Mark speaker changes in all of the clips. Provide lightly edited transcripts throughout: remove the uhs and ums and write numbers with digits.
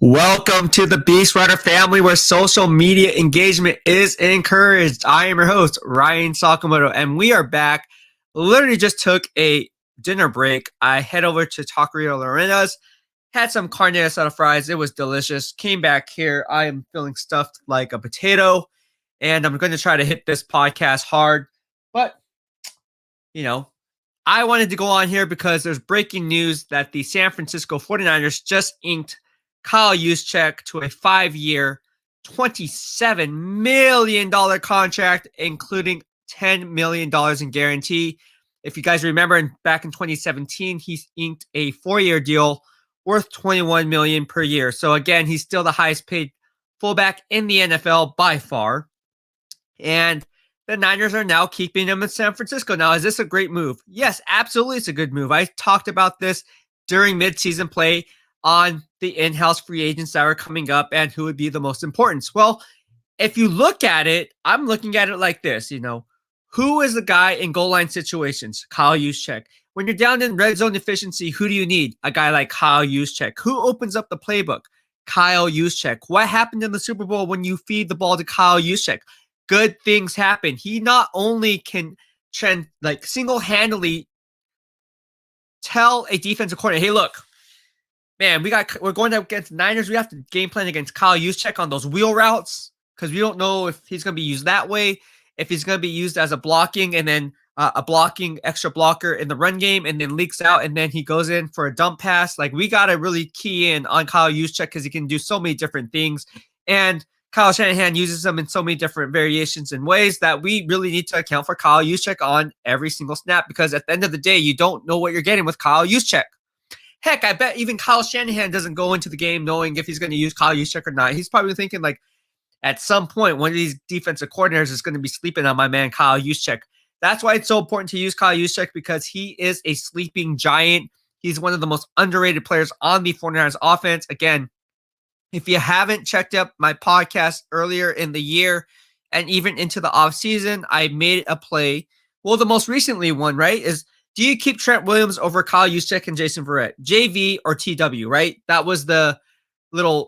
Speaker 1: Welcome to the BEASTwriter family where social media engagement is encouraged. I am your host, Ryan Sakamoto, and we are back. Literally just took a dinner break. I head over to Taqueria Lorena's, had some carne asada fries. It was delicious. Came back here. I am feeling stuffed like a potato, and I'm going to try to hit this podcast hard. But, I wanted to go on here because there's breaking news that the San Francisco 49ers just inked Kyle Juszczyk to a 5-year, $27 million contract, including $10 million in guarantee. If you guys remember, back in 2017, he inked a 4-year deal worth $21 million per year. So again, he's still the highest paid fullback in the NFL by far. And the Niners are now keeping him in San Francisco. Now, is this a great move? Yes, absolutely, it's a good move. I talked about this during midseason play on the in-house free agents that are coming up and who would be the most important. Well, if you look at it, I'm looking at it like this, who is the guy in goal line situations? Kyle Juszczyk. When you're down in red zone efficiency, who do you need? A guy like Kyle Juszczyk. Who opens up the playbook? Kyle Juszczyk. What happened in the Super Bowl when you feed the ball to Kyle Juszczyk? Good things happen. He not only can single-handedly tell a defensive coordinator, hey, look, man, we're going up against Niners. We have to game plan against Kyle Juszczyk on those wheel routes because we don't know if he's going to be used that way, if he's going to be used as a blocking and then a blocking extra blocker in the run game and then leaks out and then he goes in for a dump pass. Like, we got to really key in on Kyle Juszczyk because he can do so many different things. And Kyle Shanahan uses them in so many different variations and ways that we really need to account for Kyle Juszczyk on every single snap because at the end of the day, you don't know what you're getting with Kyle Juszczyk. Heck, I bet even Kyle Shanahan doesn't go into the game knowing if he's going to use Kyle Juszczyk or not. He's probably thinking, like, at some point, one of these defensive coordinators is going to be sleeping on my man, Kyle Juszczyk. That's why it's so important to use Kyle Juszczyk because he is a sleeping giant. He's one of the most underrated players on the 49ers offense. Again, if you haven't checked out my podcast earlier in the year and even into the offseason, I made a play. Well, the most recently one, right, is do you keep Trent Williams over Kyle Juszczyk and Jason Verrett? JV or TW, right? That was the little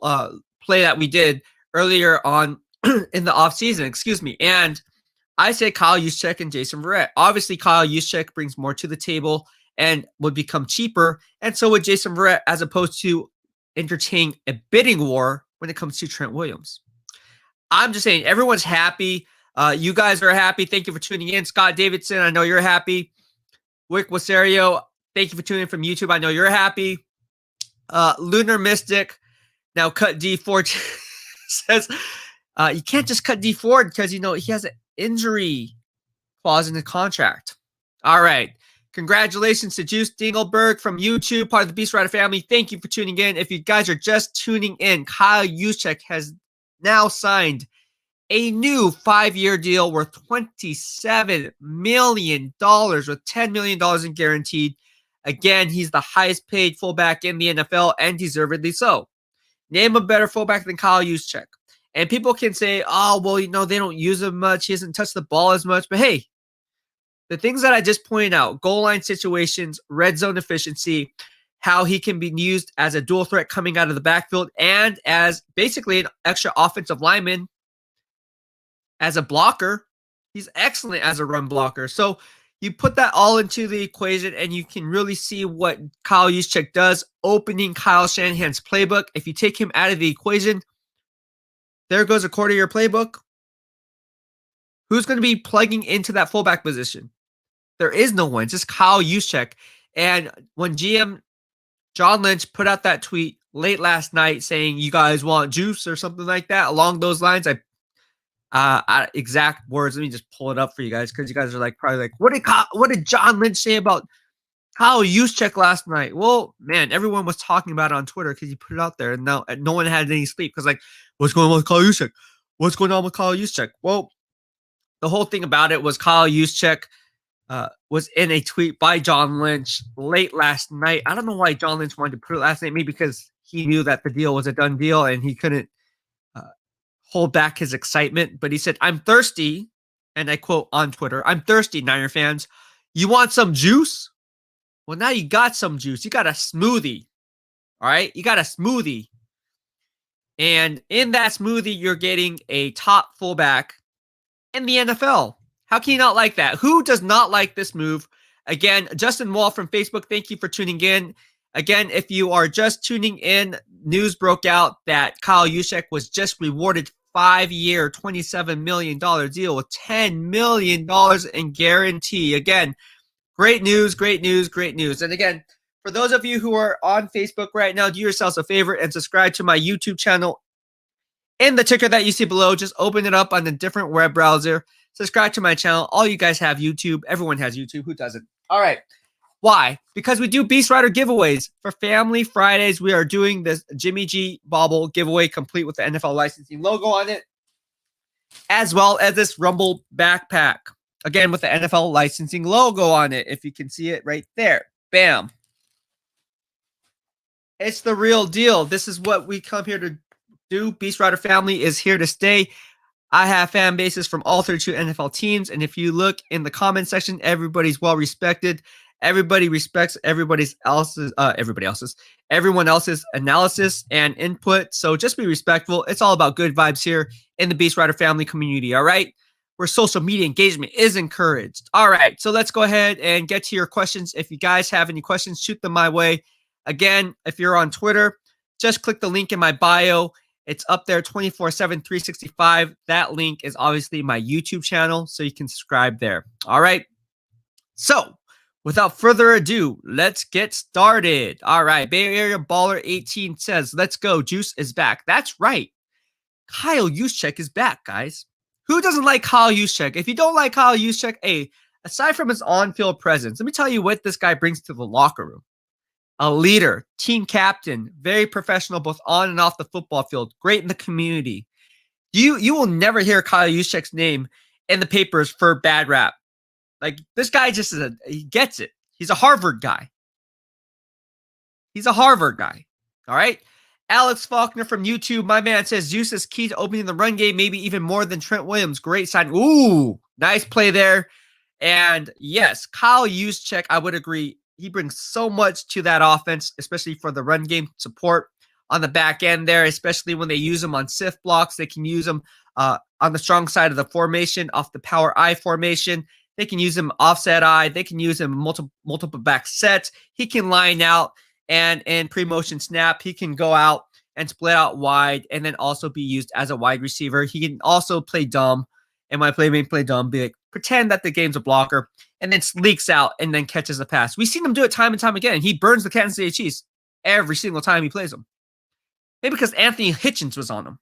Speaker 1: play that we did earlier on in the offseason, excuse me. And I say Kyle Juszczyk and Jason Verrett. Obviously, Kyle Juszczyk brings more to the table and would become cheaper. And so would Jason Verrett, as opposed to entertaining a bidding war when it comes to Trent Williams. I'm just saying, everyone's happy. You guys are happy. Thank you for tuning in. Scott Davidson, I know you're happy. Wick Wasario, thank you for tuning in from YouTube. I know you're happy. Lunar Mystic, now cut D Ford, says you can't just cut D Ford because, he has an injury clause in the contract. All right. Congratulations to Juice Dingleberg from YouTube, part of the BEASTwriter family. Thank you for tuning in. If you guys are just tuning in, Kyle Juszczyk has now signed a new 5-year deal worth $27 million with $10 million in guaranteed. Again, he's the highest paid fullback in the NFL and deservedly so. Name a better fullback than Kyle Juszczyk. And people can say, oh, well, they don't use him much. He hasn't touched the ball as much. But hey, the things that I just pointed out, goal line situations, red zone efficiency, how he can be used as a dual threat coming out of the backfield and as basically an extra offensive lineman, as a blocker. He's excellent as a run blocker. So you put that all into the equation and you can really see what Kyle Juszczyk does, opening Kyle Shanahan's playbook. If you take him out of the equation, there goes a quarter of your playbook. Who's going to be plugging into that fullback position? There is no one, just Kyle Juszczyk. And when GM John Lynch put out that tweet late last night saying, you guys want juice or something like that, along those lines, exact words, let me just pull it up for you guys because you guys are probably like, what did John Lynch say about Kyle Juszczyk last night? Well, man, everyone was talking about it on Twitter because he put it out there and no one had any sleep because what's going on with Kyle Juszczyk? What's going on with Kyle Juszczyk? Well, the whole thing about it was Kyle Juszczyk was in a tweet by John Lynch late last night. I don't know why John Lynch wanted to put it last night, maybe because he knew that the deal was a done deal and he couldn't hold back his excitement. But he said, I'm thirsty, and I quote on Twitter, I'm thirsty, Niner fans. You want some juice? Well, now you got some juice. You got a smoothie. All right? You got a smoothie. And in that smoothie, you're getting a top fullback in the NFL. How can you not like that? Who does not like this move? Again, Justin Wall from Facebook, thank you for tuning in. Again, if you are just tuning in, news broke out that Kyle Juszczyk was just rewarded 5-year, $27 million deal with $10 million in guarantee. Again, great news, great news, great news. And again, for those of you who are on Facebook right now, do yourselves a favor and subscribe to my YouTube channel. In the ticker that you see below, just open it up on a different web browser. Subscribe to my channel. All you guys have YouTube. Everyone has YouTube. Who doesn't? All right. Why? Because we do BEASTwriter giveaways. For Family Fridays, we are doing this Jimmy G bauble giveaway complete with the NFL licensing logo on it, as well as this Rumble backpack. Again, with the NFL licensing logo on it, if you can see it right there. Bam. It's the real deal. This is what we come here to do. BEASTwriter family is here to stay. I have fan bases from all 32 NFL teams, and if you look in the comment section, everybody's well respected. Everybody respects everyone else's analysis and input. So just be respectful. It's all about good vibes here in the BEASTwriter family community. All right, where social media engagement is encouraged. All right, so let's go ahead and get to your questions. If you guys have any questions, shoot them my way. Again, if you're on Twitter, just click the link in my bio. It's up there 24/7, 365. That link is obviously my YouTube channel, so you can subscribe there. All right. So without further ado, let's get started. All right. Bay Area Baller 18 says, let's go. Juice is back. That's right. Kyle Juszczyk is back, guys. Who doesn't like Kyle Juszczyk? If you don't like Kyle Juszczyk, hey, aside from his on-field presence, let me tell you what this guy brings to the locker room. A leader, team captain, very professional both on and off the football field, great in the community. You will never hear Kyle Juszczyk's name in the papers for bad rap. Like, this guy just he gets it. He's a Harvard guy. He's a Harvard guy. All right. Alex Faulkner from YouTube, my man, says Juice is key to opening the run game, maybe even more than Trent Williams. Great sign. Ooh, nice play there. And yes, Kyle Juszczyk, I would agree. He brings so much to that offense, especially for the run game support on the back end there, especially when they use them on SIF blocks. They can use them on the strong side of the formation, off the power I formation. They can use him offset I. They can use him multiple back sets. He can line out and in pre-motion snap, he can go out and split out wide and then also be used as a wide receiver. He can also play dumb. And my playmate play dumb, be like, pretend that the game's a blocker and then leaks out and then catches the pass. We've seen him do it time and time again. He burns the Kansas City Chiefs every single time he plays them. Maybe because Anthony Hitchens was on him.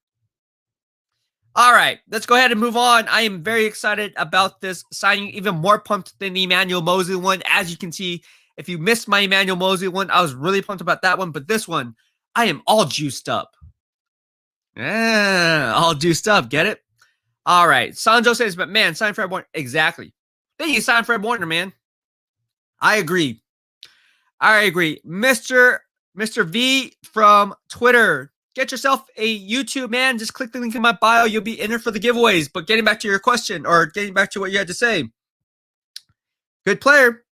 Speaker 1: All right, let's go ahead and move on. I am very excited about this signing, even more pumped than the Emmanuel Mosley one. As you can see, if you missed my Emmanuel Mosley one, I was really pumped about that one. But this one, I am all juiced up. Yeah, all juiced up. Get it? All right. Sanjo says, but man, sign Fred Warner. Exactly. Then you sign Fred Warner, man. I agree. Mr. V from Twitter. Get yourself a YouTube, man. Just click the link in my bio. You'll be in it for the giveaways. But getting back to your question or getting back to what you had to say. Good player.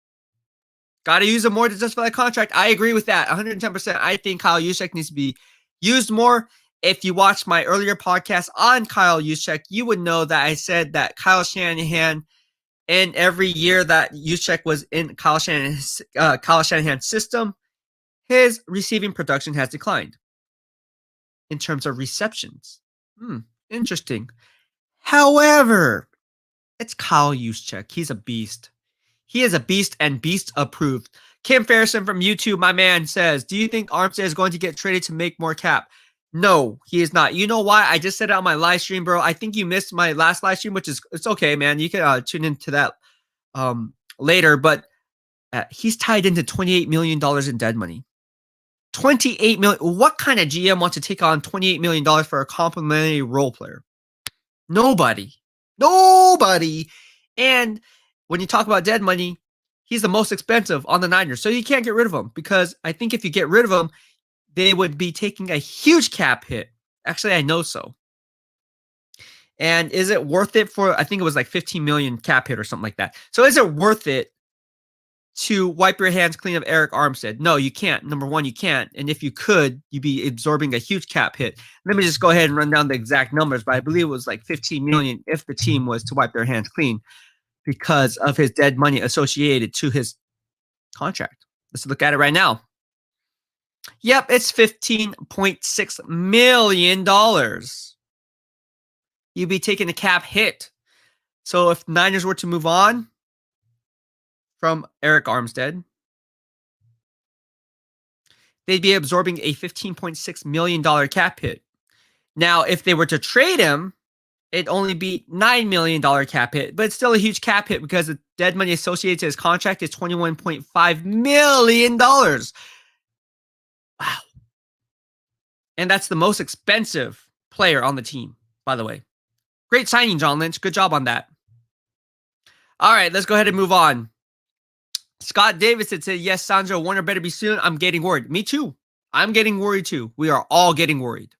Speaker 1: Got to use him more to justify that contract. I agree with that. 110%. I think Kyle Juszczyk needs to be used more. If you watched my earlier podcast on Kyle Juszczyk, you would know that I said that Kyle Shanahan, in every year that Juszczyk was in Kyle Shanahan's system, his receiving production has declined in terms of receptions. Interesting. However, it's Kyle Juszczyk. He's a beast. He is a beast and beast approved. Kim Ferrison from YouTube, my man, says, do you think Armstead is going to get traded to make more cap? No, he is not. You know why? I just said it on my live stream, bro. I think you missed my last live stream, which is, it's okay, man. You can tune into that later, but he's tied into $28 million in dead money. $28 million. What kind of GM wants to take on $28 million for a complimentary role player? Nobody. And when you talk about dead money, he's the most expensive on the Niners. So you can't get rid of him because I think if you get rid of him, they would be taking a huge cap hit. Actually, I know so. And is it worth it for, I think it was like 15 million cap hit or something like that. So is it worth it to wipe your hands clean of Eric Armstead? No, you can't. Number one, you can't. And if you could, you'd be absorbing a huge cap hit. Let me just go ahead and run down the exact numbers, but I believe it was like 15 million if the team was to wipe their hands clean because of his dead money associated to his contract. Let's look at it right now. Yep, it's $15.6 million. You'd be taking a cap hit. So if Niners were to move on from Eric Armstead, they'd be absorbing a $15.6 million cap hit. Now, if they were to trade him, it'd only be $9 million cap hit, but it's still a huge cap hit because the dead money associated to his contract is $21.5 million. Wow. And that's the most expensive player on the team, by the way. Great signing, John Lynch. Good job on that. All right, let's go ahead and move on. Scott Davidson said, yes, Sandro, Warner better be soon. I'm getting worried. Me too. I'm getting worried too. We are all getting worried.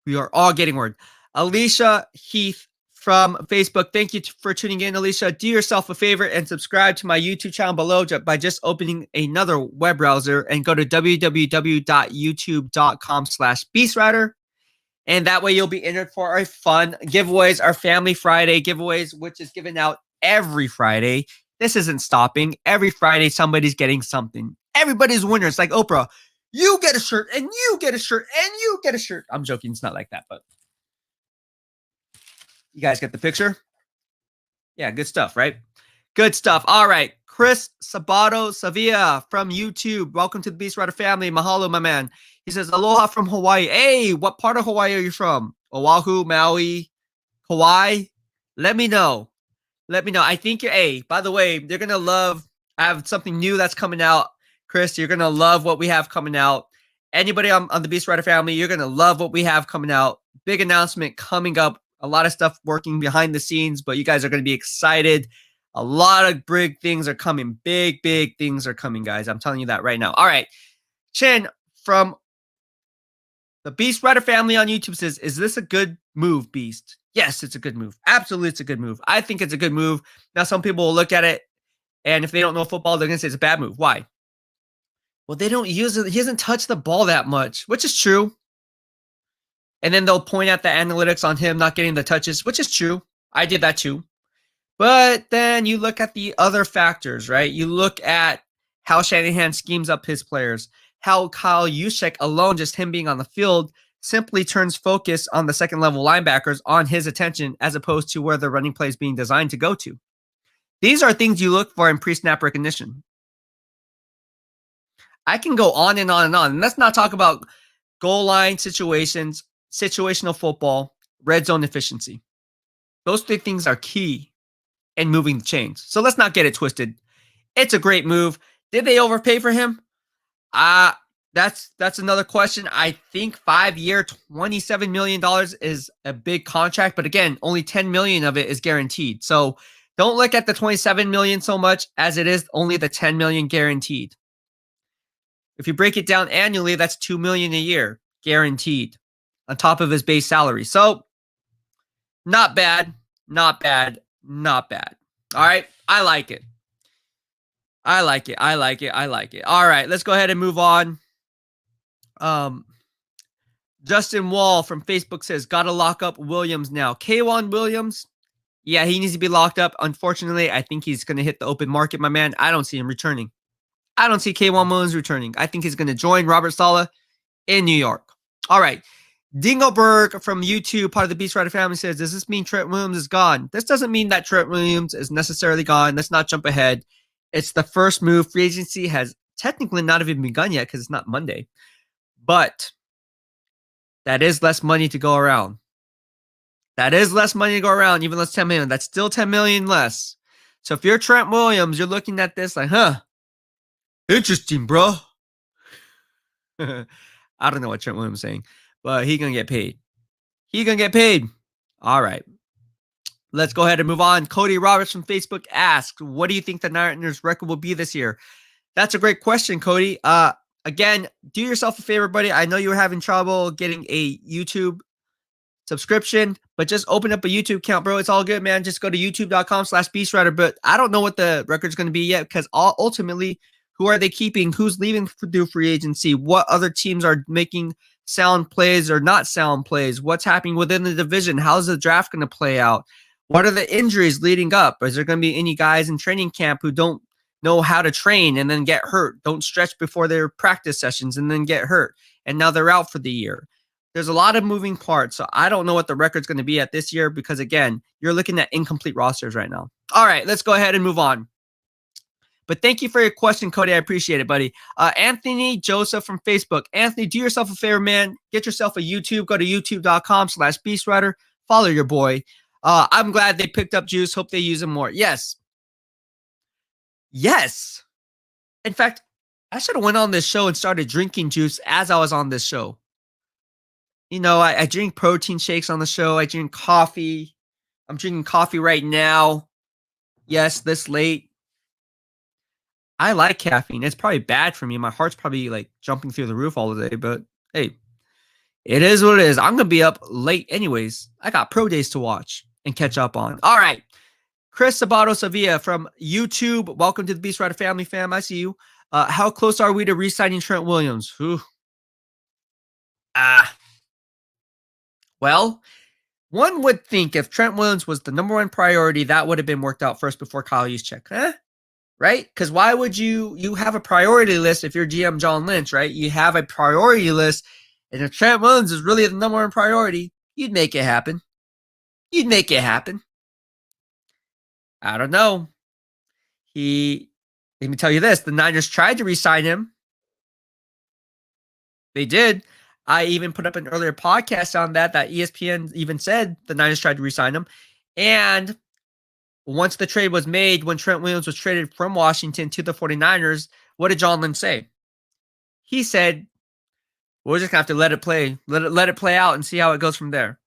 Speaker 1: We are all getting worried. Alicia Heath from Facebook. Thank you for tuning in, Alicia. Do yourself a favor and subscribe to my YouTube channel below by just opening another web browser and go to www.youtube.com/BEASTwriter. And that way you'll be entered for our fun giveaways, our Family Friday giveaways, which is given out every Friday. This isn't stopping. Every Friday, somebody's getting something. Everybody's winner. It's like Oprah. You get a shirt, and you get a shirt, and you get a shirt. I'm joking. It's not like that, but you guys get the picture? Yeah, good stuff, right? Good stuff. All right. Chris Sabato Sevilla from YouTube. Welcome to the BEASTwriter family. Mahalo, my man. He says, aloha from Hawaii. Hey, what part of Hawaii are you from? Oahu, Maui, Hawaii? Let me know. Let me know. I think you're, hey, by the way, they're going to love, I have something new that's coming out. Chris, you're going to love what we have coming out. Anybody on the BEASTwriter family, you're going to love what we have coming out. Big announcement coming up. A lot of stuff working behind the scenes, but you guys are going to be excited. A lot of big things are coming. Big things are coming, guys. I'm telling you that right now. All right. Chen from the BEASTwriter family on YouTube says, is this a good move, Beast? Yes, it's a good move. Absolutely, it's a good move. I think it's a good move. Now, some people will look at it, and if they don't know football, they're going to say it's a bad move. Why? Well, they don't use it. He doesn't touch the ball that much, which is true. And then they'll point at the analytics on him not getting the touches, which is true. I did that too. But then you look at the other factors, right? You look at how Shanahan schemes up his players, how Kyle Juszczyk alone, just him being on the field, simply turns focus on the second level linebackers on his attention as opposed to where the running play is being designed to go to. These are things you look for in pre-snap recognition. I can go on and on and on. And let's not talk about goal line situations, situational football, red zone efficiency. Those three things are key in moving the chains. So let's not get it twisted. It's a great move. Did they overpay for him? That's another question. I think 5-year, $27 million is a big contract, but again, only $10 million of it is guaranteed. So don't look at the $27 million so much as it is only the $10 million guaranteed. If you break it down annually, that's $2 million a year guaranteed on top of his base salary. So not bad, not bad, not bad. All right. I like it. I like it. I like it. I like it. All right. Let's go ahead and move on. Justin Wall from Facebook says, gotta lock up Williams now. K'Waun Williams, yeah, he needs to be locked up. Unfortunately, I think he's going to hit the open market, my man. I don't see him returning. I don't see K'Waun Williams returning. I think he's going to join Robert Saleh in New York. All right. Dingleberg from YouTube, part of the BEASTwriter family, says, does this mean Trent Williams is gone? This doesn't mean that Trent Williams is necessarily gone. Let's not jump ahead. It's the first move. Free agency has technically not even begun yet because it's not Monday. But that is less money to go around. That is less money to go around, even less $10 million. That's still $10 million less. So if you're Trent Williams, you're looking at this like, huh, interesting, bro. I don't know what Trent Williams is saying, but he's going to get paid. He's going to get paid. All right. Let's go ahead and move on. Cody Roberts from Facebook asked, what do you think the Niners record will be this year? That's a great question, Cody. Again, do yourself a favor, buddy. I know you were having trouble getting a YouTube subscription, but just open up a YouTube account, bro. It's all good, man. Just go to youtube.com/BEASTwriter. But I don't know what the record's going to be yet because ultimately, who are they keeping? Who's leaving through free agency? What other teams are making sound plays or not sound plays? What's happening within the division? How's the draft going to play out? What are the injuries leading up? Is there going to be any guys in training camp who don't know how to train and then get hurt? Don't stretch before their practice sessions and then get hurt. And now they're out for the year. There's a lot of moving parts. So I don't know what the record's going to be at this year because, again, you're looking at incomplete rosters right now. All right, let's go ahead and move on. But thank you for your question, Cody. I appreciate it, buddy. Anthony Joseph from Facebook. Anthony, do yourself a favor, man. Get yourself a YouTube. Go to youtube.com/BEASTwriter. Follow your boy. I'm glad they picked up Juice. Hope they use him more. Yes. Yes. In fact, I should have went on this show and started drinking juice as I was on this show. You know, I drink protein shakes on the show. I drink coffee. I'm drinking coffee right now. Yes, this late. I like caffeine. It's probably bad for me. My heart's probably like jumping through the roof all day, but hey, it is what it is. I'm going to be up late anyways. I got pro days to watch and catch up on. All right. Chris Sabato Sevilla from YouTube. Welcome to the BEASTwriter family, fam. I see you. How close are we to re-signing Trent Williams? Well, one would think if Trent Williams was the number one priority, that would have been worked out first before Kyle Juszczyk. Right? Because why would you have a priority list if you're GM John Lynch, right? You have a priority list, and if Trent Williams is really the number one priority, you'd make it happen. You'd make it happen. I don't know. Let me tell you this, the Niners tried to re-sign him. They did. I even put up an earlier podcast on that ESPN even said the Niners tried to re-sign him. And once the trade was made, when Trent Williams was traded from Washington to the 49ers, what did John Lynch say? He said, we're just going to have to let it play. Let it play out and see how it goes from there.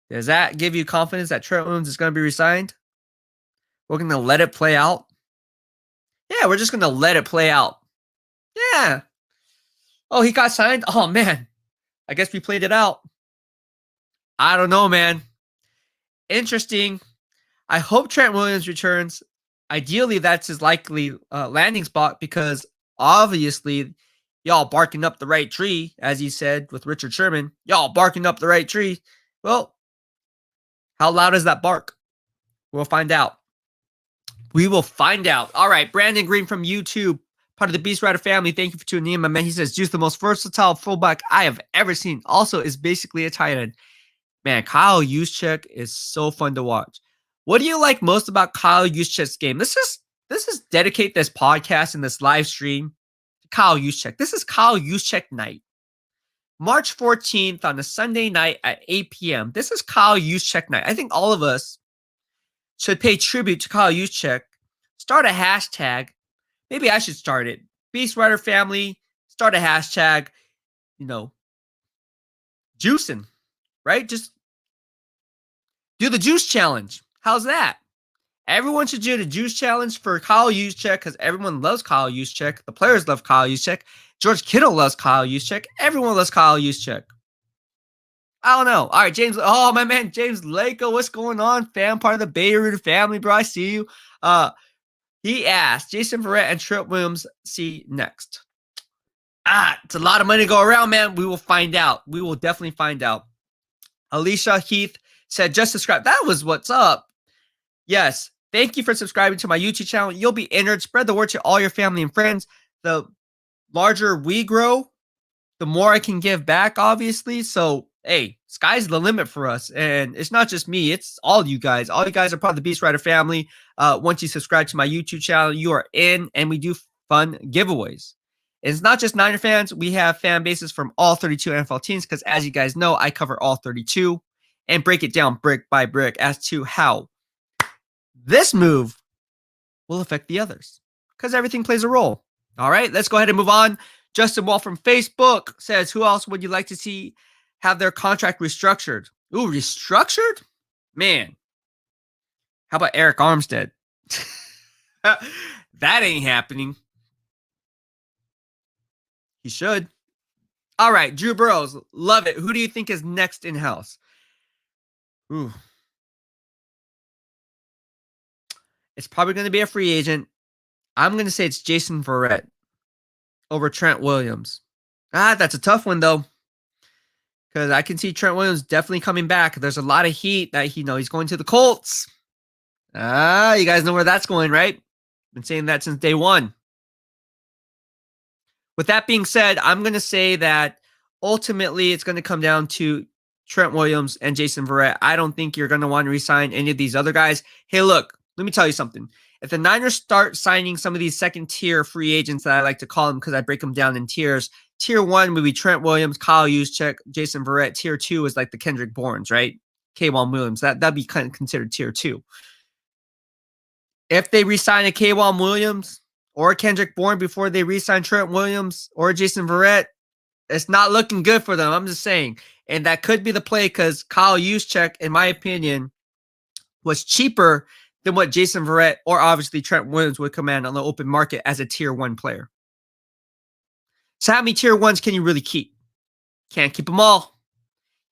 Speaker 1: Does that give you confidence that Trent Williams is going to be re-signed? We're going to let it play out? Yeah, we're just going to let it play out. Yeah. Oh, he got signed? Oh, man. I guess we played it out. I don't know, man. Interesting. I hope Trent Williams returns. Ideally, that's his likely landing spot because obviously y'all barking up the right tree, as he said with Richard Sherman. Y'all barking up the right tree. Well, how loud is that bark? We'll find out. We will find out. All right, Brandon Green from YouTube, part of the BEASTwriter family. Thank you for tuning in, my man. He says, Juice, the most versatile fullback I have ever seen. Also is basically a tight end. Man, Kyle Juszczyk is so fun to watch. What do you like most about Kyle Juszczyk's game? Let's just dedicate this podcast and this live stream to Kyle Juszczyk. This is Kyle Juszczyk night. March 14th on a Sunday night at 8 p.m. This is Kyle Juszczyk night. I think all of us should pay tribute to Kyle Juszczyk. Start a hashtag. Maybe I should start it. BEASTwriter family, start a hashtag, juicing, right? Just do the juice challenge. How's that? Everyone should do the juice challenge for Kyle Juszczyk because everyone loves Kyle Juszczyk. The players love Kyle Juszczyk. George Kittle loves Kyle Juszczyk. Everyone loves Kyle Juszczyk. I don't know. All right, James. Oh, my man, James Lako. What's going on, fam? Part of the Bay Area family, bro. I see you. He asked, Jason Verrett and Trent Williams see next. It's a lot of money to go around, man. We will find out. We will definitely find out. Alicia Heath said, just subscribe. That was what's up. Yes. Thank you for subscribing to my YouTube channel. You'll be entered. Spread the word to all your family and friends. The larger we grow, the more I can give back, obviously. So, hey, sky's the limit for us. And it's not just me. It's all you guys. All you guys are part of the BEASTwriter family. Once you subscribe to my YouTube channel, you are in, and we do fun giveaways. It's not just Niner fans. We have fan bases from all 32 NFL teams because, as you guys know, I cover all 32 and break it down brick by brick as to how this move will affect the others because everything plays a role. All right, let's go ahead and move on. Justin Wall from Facebook says, who else would you like to see have their contract restructured? Ooh, restructured? Man, how about Eric Armstead? That ain't happening. He should. All right, Drew Burrows, love it. Who do you think is next in house? Ooh, it's probably going to be a free agent. I'm going to say it's Jason Verrett over Trent Williams. That's a tough one though, because I can see Trent Williams definitely coming back. There's a lot of heat that he's going to the Colts. You guys know where that's going, right? Been saying that since day one. With that being said, I'm going to say that ultimately it's going to come down to Trent Williams and Jason Verrett. I don't think you're going to want to resign any of these other guys. Hey, look, let me tell you something. If the Niners start signing some of these second-tier free agents that I like to call them because I break them down in tiers, tier 1 would be Trent Williams, Kyle Juszczyk, Jason Verrett. Tier 2 is like the Kendrick Bournes, right? K'Wan Williams. That'd be kind of considered tier 2. If they resign a K'Wan Williams or Kendrick Bourne before they re-sign Trent Williams or Jason Verrett, it's not looking good for them. I'm just saying. And that could be the play because Kyle Juszczyk, in my opinion, was cheaper than what Jason Verrett or obviously Trent Williams would command on the open market as a tier 1 player. So how many tier 1s can you really keep? Can't keep them all.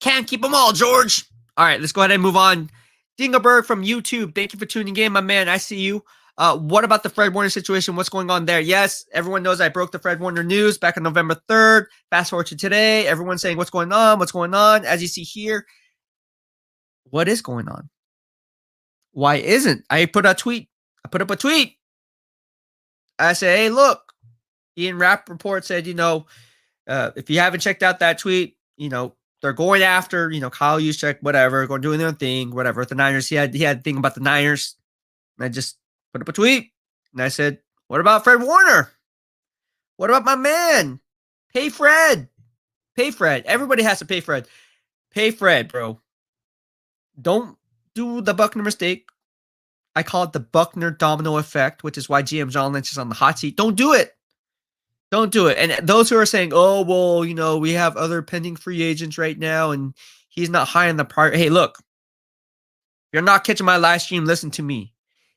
Speaker 1: Can't keep them all, George. All right, let's go ahead and move on. Dingelberg from YouTube, thank you for tuning in, my man. I see you. What about the Fred Warner situation? What's going on there? Yes, everyone knows I broke the Fred Warner news back on November 3rd. Fast forward to today. Everyone's saying, what's going on? What's going on? As you see here, what is going on? Why isn't? I put up a tweet. I said, hey, look, Ian Rappaport said, if you haven't checked out that tweet, they're going after, Kyle Juszczyk, whatever, going doing their thing, whatever. With the Niners, he had a thing about the Niners. And I just put up a tweet. And I said, what about Fred Warner? What about my man? Pay Fred. Pay Fred. Everybody has to pay Fred. Pay Fred, bro. Don't do the Buckner mistake. I call it the Buckner domino effect, which is why GM John Lynch is on the hot seat. Don't do it. Don't do it. And those who are saying, oh, well, we have other pending free agents right now, and he's not high on the priority. Hey, look, if you're not catching my live stream, listen to me.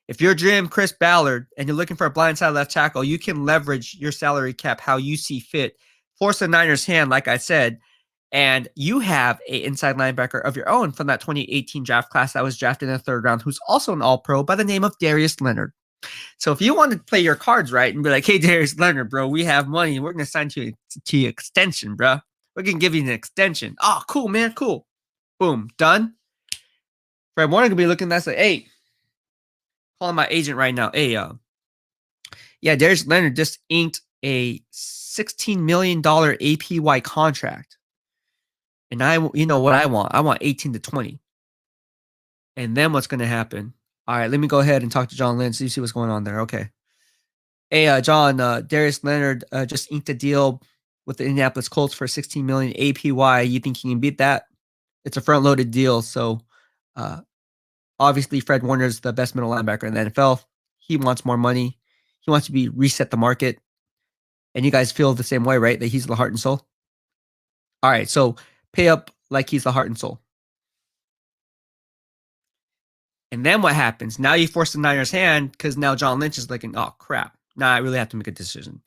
Speaker 1: If you're GM Chris Ballard and you're looking for a blindside left tackle, you can leverage your salary cap how you see fit. Force the Niners' hand, like I said, and you have an inside linebacker of your own from that 2018 draft class that was drafted in the 3rd round, who's also an all-pro by the name of Darius Leonard. So if you want to play your cards right and be like, hey, Darius Leonard, bro, we have money. We're going to sign to your extension, bro. We're going to give you an extension. Oh, cool, man. Cool. Boom. Done. Fred Warner going to be looking at that. Like, hey, calling my agent right now. Hey, Darius Leonard just inked a $16 million APY contract. And you know what I want? I want 18 to 20. And then what's going to happen? All right, let me go ahead and talk to John Lynch so you see what's going on there. Okay. Hey, John, Darius Leonard just inked a deal with the Indianapolis Colts for $16 million APY. You think he can beat that? It's a front-loaded deal. So, obviously, Fred Warner is the best middle linebacker in the NFL. He wants more money. He wants to reset the market. And you guys feel the same way, right? That he's the heart and soul? All right, so pay up like he's the heart and soul. And then what happens? Now you force the Niners' hand because now John Lynch is looking, oh, crap. Now I really have to make a decision.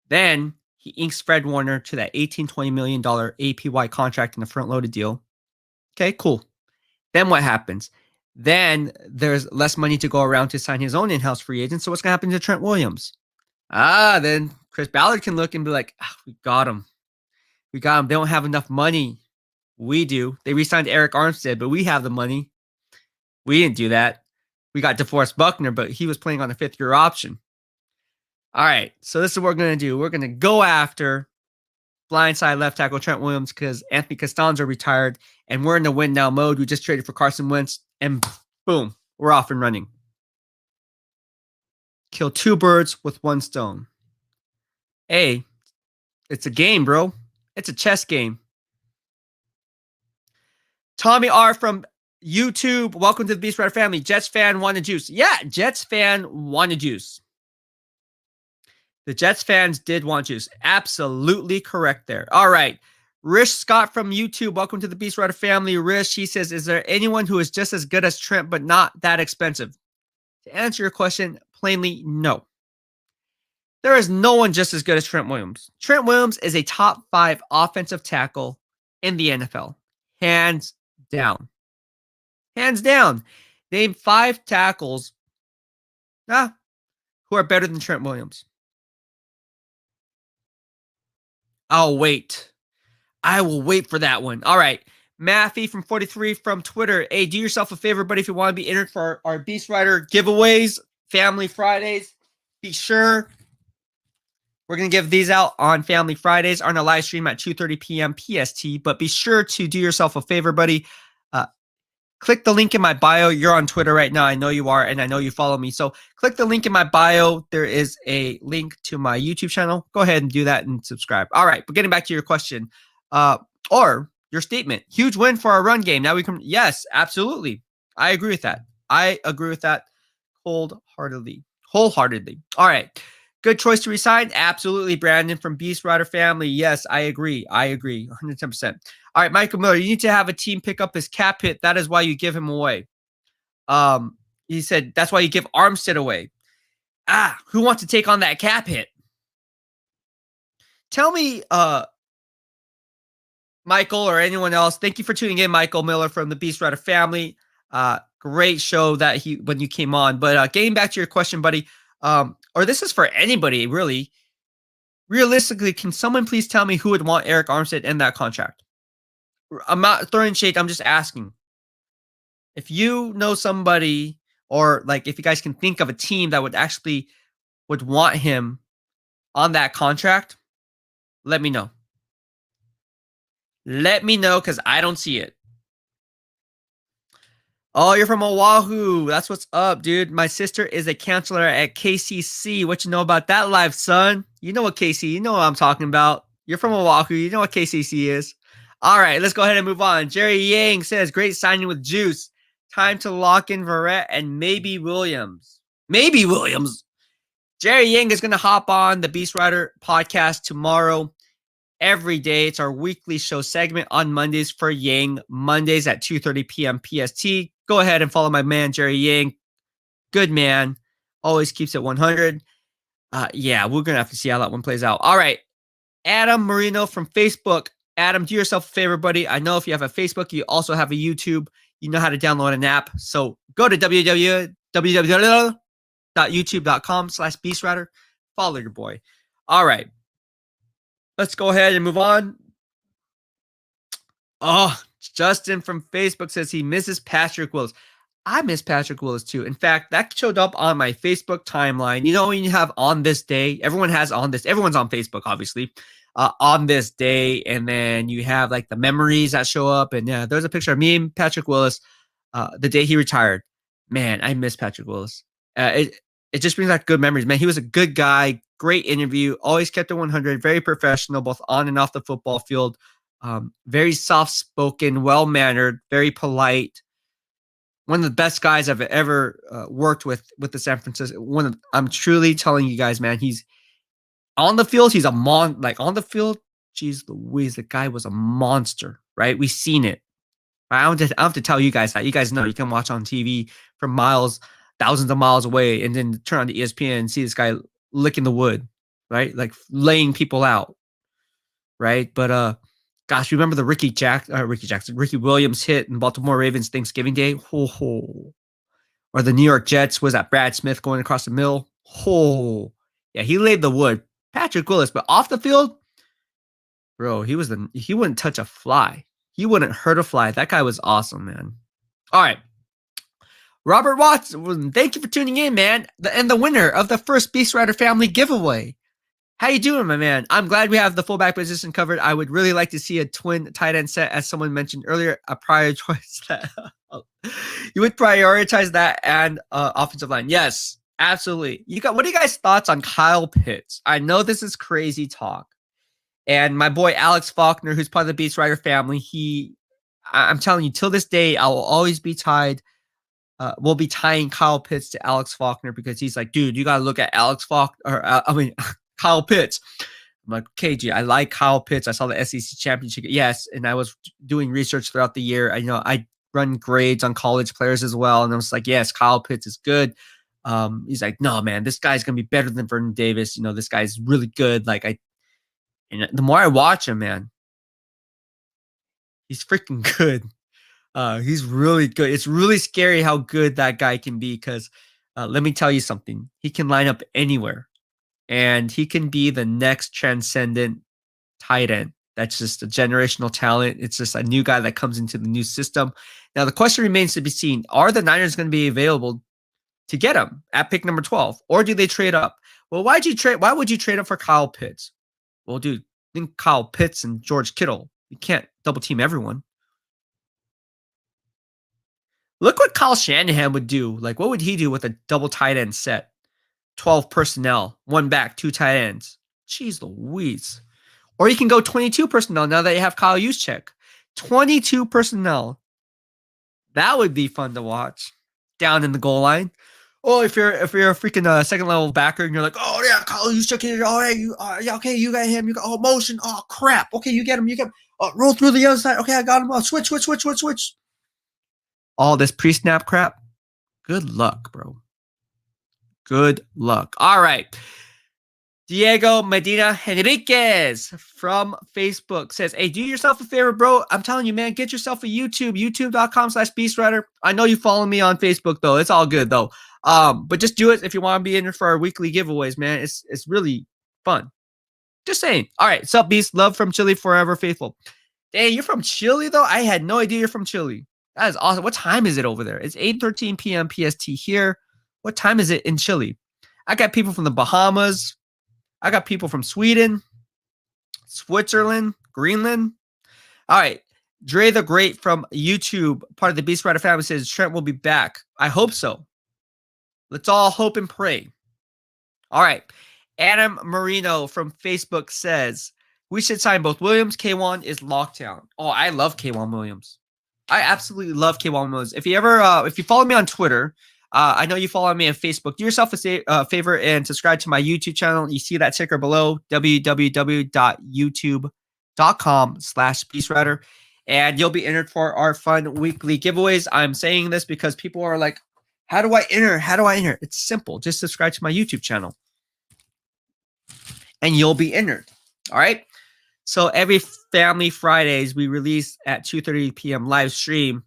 Speaker 1: Then he inks Fred Warner to that $18-20 million APY contract in a front-loaded deal. Okay, cool. Then what happens? Then there's less money to go around to sign his own in-house free agent. So what's going to happen to Trent Williams? Then Chris Ballard can look and be like, we got him. We got him. They don't have enough money. We do. They re-signed Eric Armstead, but we have the money. We didn't do that. We got DeForest Buckner, but he was playing on a 5th-year option. All right, so this is what we're going to do. We're going to go after blindside left tackle Trent Williams because Anthony Costanzo retired, and we're in the win now mode. We just traded for Carson Wentz, and boom, we're off and running. Kill 2 birds with 1 stone. Hey, it's a game, bro. It's a chess game. Tommy R. from YouTube, welcome to the BEASTwriter family. Jets fan wanted juice. Yeah, Jets fan wanted juice. The Jets fans did want juice. Absolutely correct there. All right. Rish Scott from YouTube, welcome to the BEASTwriter family. Rish, he says, is there anyone who is just as good as Trent but not that expensive? To answer your question, plainly, no. There is no one just as good as Trent Williams. Trent Williams is a top 5 offensive tackle in the NFL. Hands down. Hands down. Name 5 tackles who are better than Trent Williams. I'll wait. I will wait for that one. All right. Matthew from 43 from Twitter. Hey, do yourself a favor, buddy, if you want to be entered for our BEASTwriter giveaways, Family Fridays. Be sure we're going to give these out on Family Fridays on a live stream at 2:30 p.m. PST. But be sure to do yourself a favor, buddy. Click the link in my bio. You're on Twitter right now. I know you are, and I know you follow me. So click the link in my bio. There is a link to my YouTube channel. Go ahead and do that and subscribe. All right, but getting back to your question or your statement. Huge win for our run game. Now we can, yes, absolutely. I agree with that. I agree with that wholeheartedly. All right. Good choice to resign. Absolutely, Brandon from BEASTwriter family. Yes, I agree. 110%. All right, Michael Miller, you need to have a team pick up his cap hit. That is why you give him away. He said that's why you give Armstead away. Who wants to take on that cap hit? Tell me, Michael or anyone else. Thank you for tuning in, Michael Miller from the BEASTwriter family. Great show that when you came on. But getting back to your question, buddy, or this is for anybody, really. Realistically, can someone please tell me who would want Eric Armstead in that contract? I'm not throwing shade. I'm just asking. If you know somebody, or like if you guys can think of a team that would want him on that contract, let me know. Let me know because I don't see it. Oh, you're from Oahu. That's what's up, dude. My sister is a counselor at KCC. What you know about that life, son? You know what KC, you know what I'm talking about. You're from Oahu. You know what KCC is. All right, let's go ahead and move on. Jerry Yang says, great signing with Juice. Time to lock in Verrett and maybe Williams. Maybe Williams. Jerry Yang is going to hop on the BEASTwriter podcast tomorrow. Every day. It's our weekly show segment on Mondays for Yang. Mondays at 2:30 p.m. PST. Go ahead and follow my man, Jerry Yang. Good man. Always keeps it 100. Yeah, we're going to have to see how that one plays out. All right. Adam Marino from Facebook. Adam, do yourself a favor, buddy. I know if you have a Facebook, you also have a YouTube. You know how to download an app. So go to www.youtube.com/BEASTwriter. Follow your boy. All right. Let's go ahead and move on. Oh, Justin from Facebook says he misses Patrick Willis. I miss Patrick Willis too. In fact, that showed up on my Facebook timeline. You know, when you have on this day, everyone's on Facebook, obviously, on this day. And then you have like the memories that show up. And yeah, there's a picture of me and Patrick Willis the day he retired. Man, I miss Patrick Willis. It just brings back good memories, man. He was a good guy. Great interview. Always kept it 100. Very professional, both on and off the football field. Very soft-spoken, well-mannered, very polite. One of the best guys I've ever worked with the San Francisco. I'm truly telling you guys, man, he's on the field. He's a on the field. Geez Louise, the guy was a monster, right? We've seen it. I don't have to tell you guys that. You guys know you can watch on TV from thousands of miles away, and then turn on the ESPN and see this guy licking the wood, right? Like laying people out, right? But gosh, remember the Ricky Williams hit in Baltimore Ravens Thanksgiving Day? Or the New York Jets, was that Brad Smith going across the middle? Yeah, he laid the wood. Patrick Willis, but off the field, bro, he wouldn't touch a fly. He wouldn't hurt a fly. That guy was awesome, man. All right. Robert Watson, thank you for tuning in, man. And the winner of the first BEASTwriter family giveaway. How you doing, my man? I'm glad we have the fullback position covered. I would really like to see a twin tight end set, as someone mentioned earlier, a prior choice that you would prioritize that and offensive line. Yes, absolutely. What are you guys' thoughts on Kyle Pitts? I know this is crazy talk. And my boy Alex Faulkner, who's part of the BEASTwriter family, I'm telling you, till this day, I will always be tied. We'll be tying Kyle Pitts to Alex Faulkner because he's like, dude, you got to look at Kyle Pitts. I'm like, KG, I like Kyle Pitts. I saw the SEC championship. Yes. And I was doing research throughout the year. I run grades on college players as well. And I was like, yes, Kyle Pitts is good. He's like, no, man, this guy's gonna be better than Vernon Davis. You know, this guy's really good. And the more I watch him, man, he's freaking good. He's really good. It's really scary how good that guy can be because let me tell you something. He can line up anywhere, and he can be the next transcendent tight end. That's just a generational talent. It's just a new guy that comes into the new system. Now, the question remains to be seen. Are the Niners going to be available to get him at pick number 12, or do they trade up? Well, why would you trade up for Kyle Pitts? Well, dude, think Kyle Pitts and George Kittle. You can't double team everyone. Look what Kyle Shanahan would do. Like, what would he do with a double tight end set? 12 personnel, one back, two tight ends. Jeez Louise. Or you can go 22 personnel now that you have Kyle Juszczyk. 22 personnel. That would be fun to watch down in the goal line. Oh, if you're a freaking second level backer and you're like, oh yeah, Kyle Juszczyk here. Oh yeah, okay, you got him. You got motion. Oh crap. Okay, you get him. You get him. Roll through the other side. Okay, I got him. Oh, switch. All this pre-snap crap. Good luck, bro. Good luck. All right. Diego Medina Henriquez from Facebook says, hey, do yourself a favor, bro. I'm telling you, man, get yourself a YouTube, youtube.com/BEASTwriter. I know you follow me on Facebook, though. It's all good, though. But just do it if you want to be in there for our weekly giveaways, man. It's really fun. Just saying. All right. Sup, Beast? Love from Chile, forever faithful. Dang, you're from Chile, though? I had no idea you're from Chile. That is awesome. What time is it over there? It's 8:13 p.m. PST here. What time is it in Chile? I got people from the Bahamas. I got people from Sweden, Switzerland, Greenland. All right. Dre the Great from YouTube, part of the BEASTwriter family, says Trent will be back. I hope so. Let's all hope and pray. All right. Adam Marino from Facebook says, we should sign both Williams. K1 is lockdown. Oh, I love K1 Williams. I absolutely love K1 Williams. If you follow me on Twitter, I know you follow me on Facebook. Do yourself a favor and subscribe to my YouTube channel. You see that ticker below, www.youtube.com/BEASTwriter. And you'll be entered for our fun weekly giveaways. I'm saying this because people are like, how do I enter? How do I enter? It's simple. Just subscribe to my YouTube channel. And you'll be entered. All right? So every Family Fridays, we release at 2:30 p.m. live stream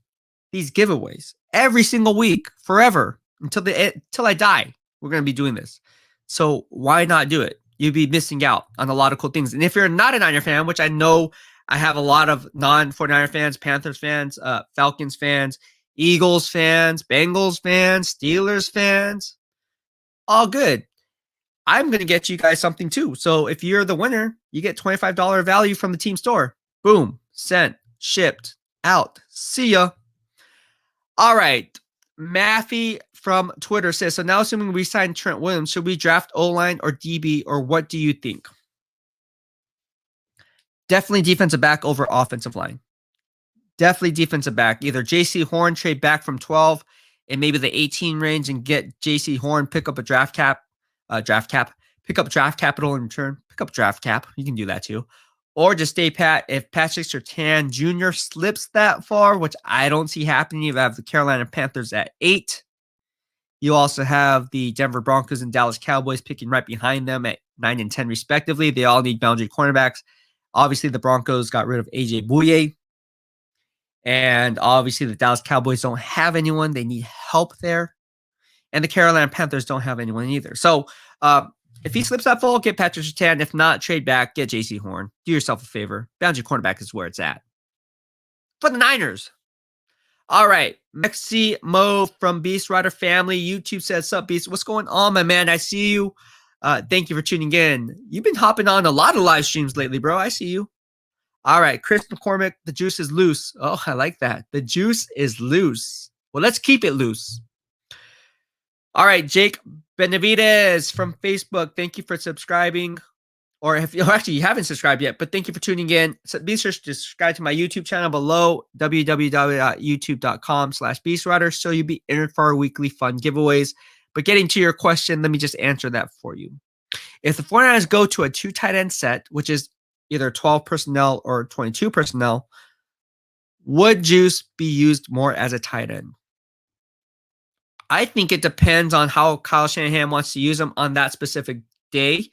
Speaker 1: these giveaways. Every single week, forever, until I die, we're going to be doing this. So why not do it? You'd be missing out on a lot of cool things. And if you're not a Niner fan, which I know I have a lot of non-49er fans, Panthers fans, Falcons fans, Eagles fans, Bengals fans, Steelers fans, all good. I'm going to get you guys something too. So if you're the winner, you get $25 value from the team store. Boom, sent, shipped, out. See ya. All right. Maffey from Twitter says, so now assuming we sign Trent Williams, should we draft O-line or DB, or what do you think? Definitely defensive back over offensive line. Definitely defensive back. Either J.C. Horn, trade back from 12 and maybe the 18 range and get J.C. Horn, pick up a draft pick up draft capital in return, pick up draft cap. You can do that too. Or just stay pat. If Patrick Surtain Jr. slips that far, which I don't see happening, you have the Carolina Panthers at 8. You also have the Denver Broncos and Dallas Cowboys picking right behind them at 9 and 10 respectively. They all need boundary cornerbacks. Obviously, the Broncos got rid of A.J. Bouye. And obviously, the Dallas Cowboys don't have anyone. They need help there. And the Carolina Panthers don't have anyone either. So, if he slips that fall, get Patrick Surtain. If not, trade back, get J.C. Horn. Do yourself a favor. Boundary cornerback is where it's at. For the Niners. All right. Mexi Mo from BEASTwriter family. YouTube says, sup, Beast? What's going on, my man? I see you. Thank you for tuning in. You've been hopping on a lot of live streams lately, bro. I see you. All right. Chris McCormick, the juice is loose. Oh, I like that. The juice is loose. Well, let's keep it loose. All right, Jake Benavides from Facebook. Thank you for subscribing. Or if you actually you haven't subscribed yet, but thank you for tuning in. So be sure to subscribe to my YouTube channel below, www.youtube.com/BEASTwriter, so you'll be entered for our weekly fun giveaways. But getting to your question, let me just answer that for you. If the 49ers go to a 2 tight end set, which is either 12 personnel or 22 personnel, would Juice be used more as a tight end? I think it depends on how Kyle Shanahan wants to use him on that specific day,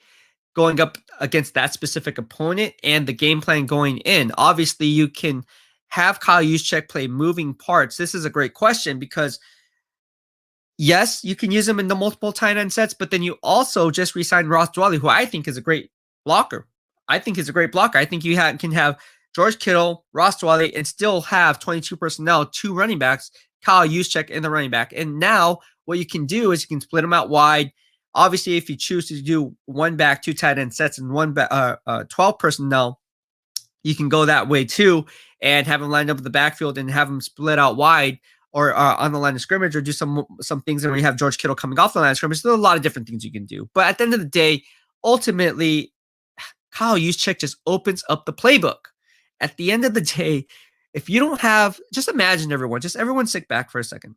Speaker 1: going up against that specific opponent, and the game plan going in. Obviously, you can have Kyle Juszczyk play moving parts. This is a great question because, yes, you can use him in the multiple tight end sets, but then you also just re-signed Ross Dwelly, who I think is a great blocker. I think he's a great blocker. I think you can have George Kittle, Ross Dwelly, and still have 22 personnel, 2 running backs, Kyle Juszczyk in the running back. And now what you can do is you can split them out wide. Obviously, if you choose to do 1 back, 2 tight end sets, and 12 personnel, you can go that way too and have them lined up in the backfield and have them split out wide or on the line of scrimmage, or do some things where you have George Kittle coming off the line of scrimmage. There's a lot of different things you can do. But at the end of the day, ultimately, Kyle Juszczyk just opens up the playbook. At the end of the day, if you don't have, just imagine everyone sit back for a second.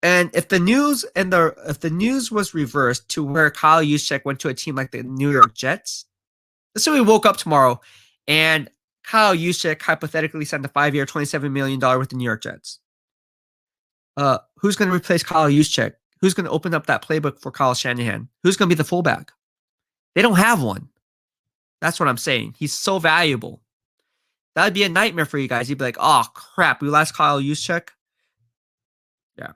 Speaker 1: And if the news was reversed to where Kyle Juszczyk went to a team like the New York Jets, let's say we woke up tomorrow and Kyle Juszczyk hypothetically signed a 5-year, $27 million with the New York Jets. Who's going to replace Kyle Juszczyk? Who's going to open up that playbook for Kyle Shanahan? Who's going to be the fullback? They don't have one. That's what I'm saying. He's so valuable. That would be a nightmare for you guys. You'd be like, oh, crap, we lost Kyle Juszczyk. Yeah.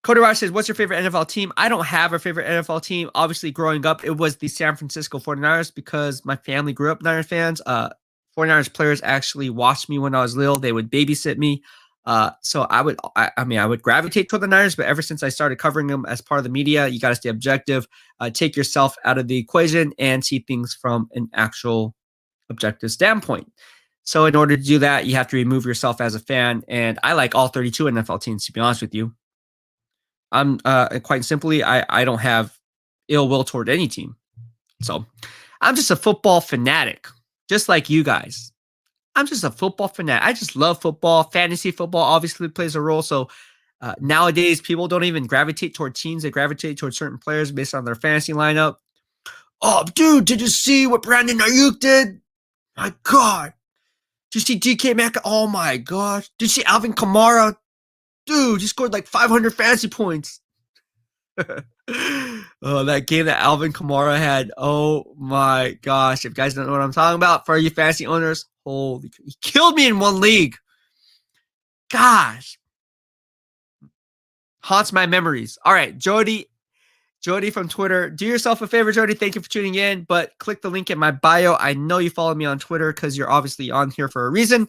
Speaker 1: Cody Ross says, what's your favorite NFL team? I don't have a favorite NFL team. Obviously, growing up, it was the San Francisco 49ers because my family grew up Niners fans. 49ers players actually watched me when I was little. They would babysit me. So I would gravitate toward the Niners, but ever since I started covering them as part of the media, you got to stay objective, take yourself out of the equation and see things from an actual objective standpoint. So in order to do that, you have to remove yourself as a fan. And I like all 32 NFL teams, to be honest with you. I'm quite simply, I don't have ill will toward any team. So I'm just a football fanatic, just like you guys. I'm just a football fanatic. I just love football. Fantasy football obviously plays a role. So nowadays, people don't even gravitate toward teams. They gravitate toward certain players based on their fantasy lineup. Oh, dude, did you see what Brandon Ayuk did? My God. Did you see DK Metcalf? Oh, my gosh. Did you see Alvin Kamara? Dude, he scored like 500 fantasy points. Oh, that game that Alvin Kamara had. Oh, my gosh. If you guys don't know what I'm talking about, for you fantasy owners, holy, he killed me in one league. Gosh. Haunts my memories. All right, Jody from Twitter. Do yourself a favor, Jody. Thank you for tuning in, but click the link in my bio. I know you follow me on Twitter because you're obviously on here for a reason.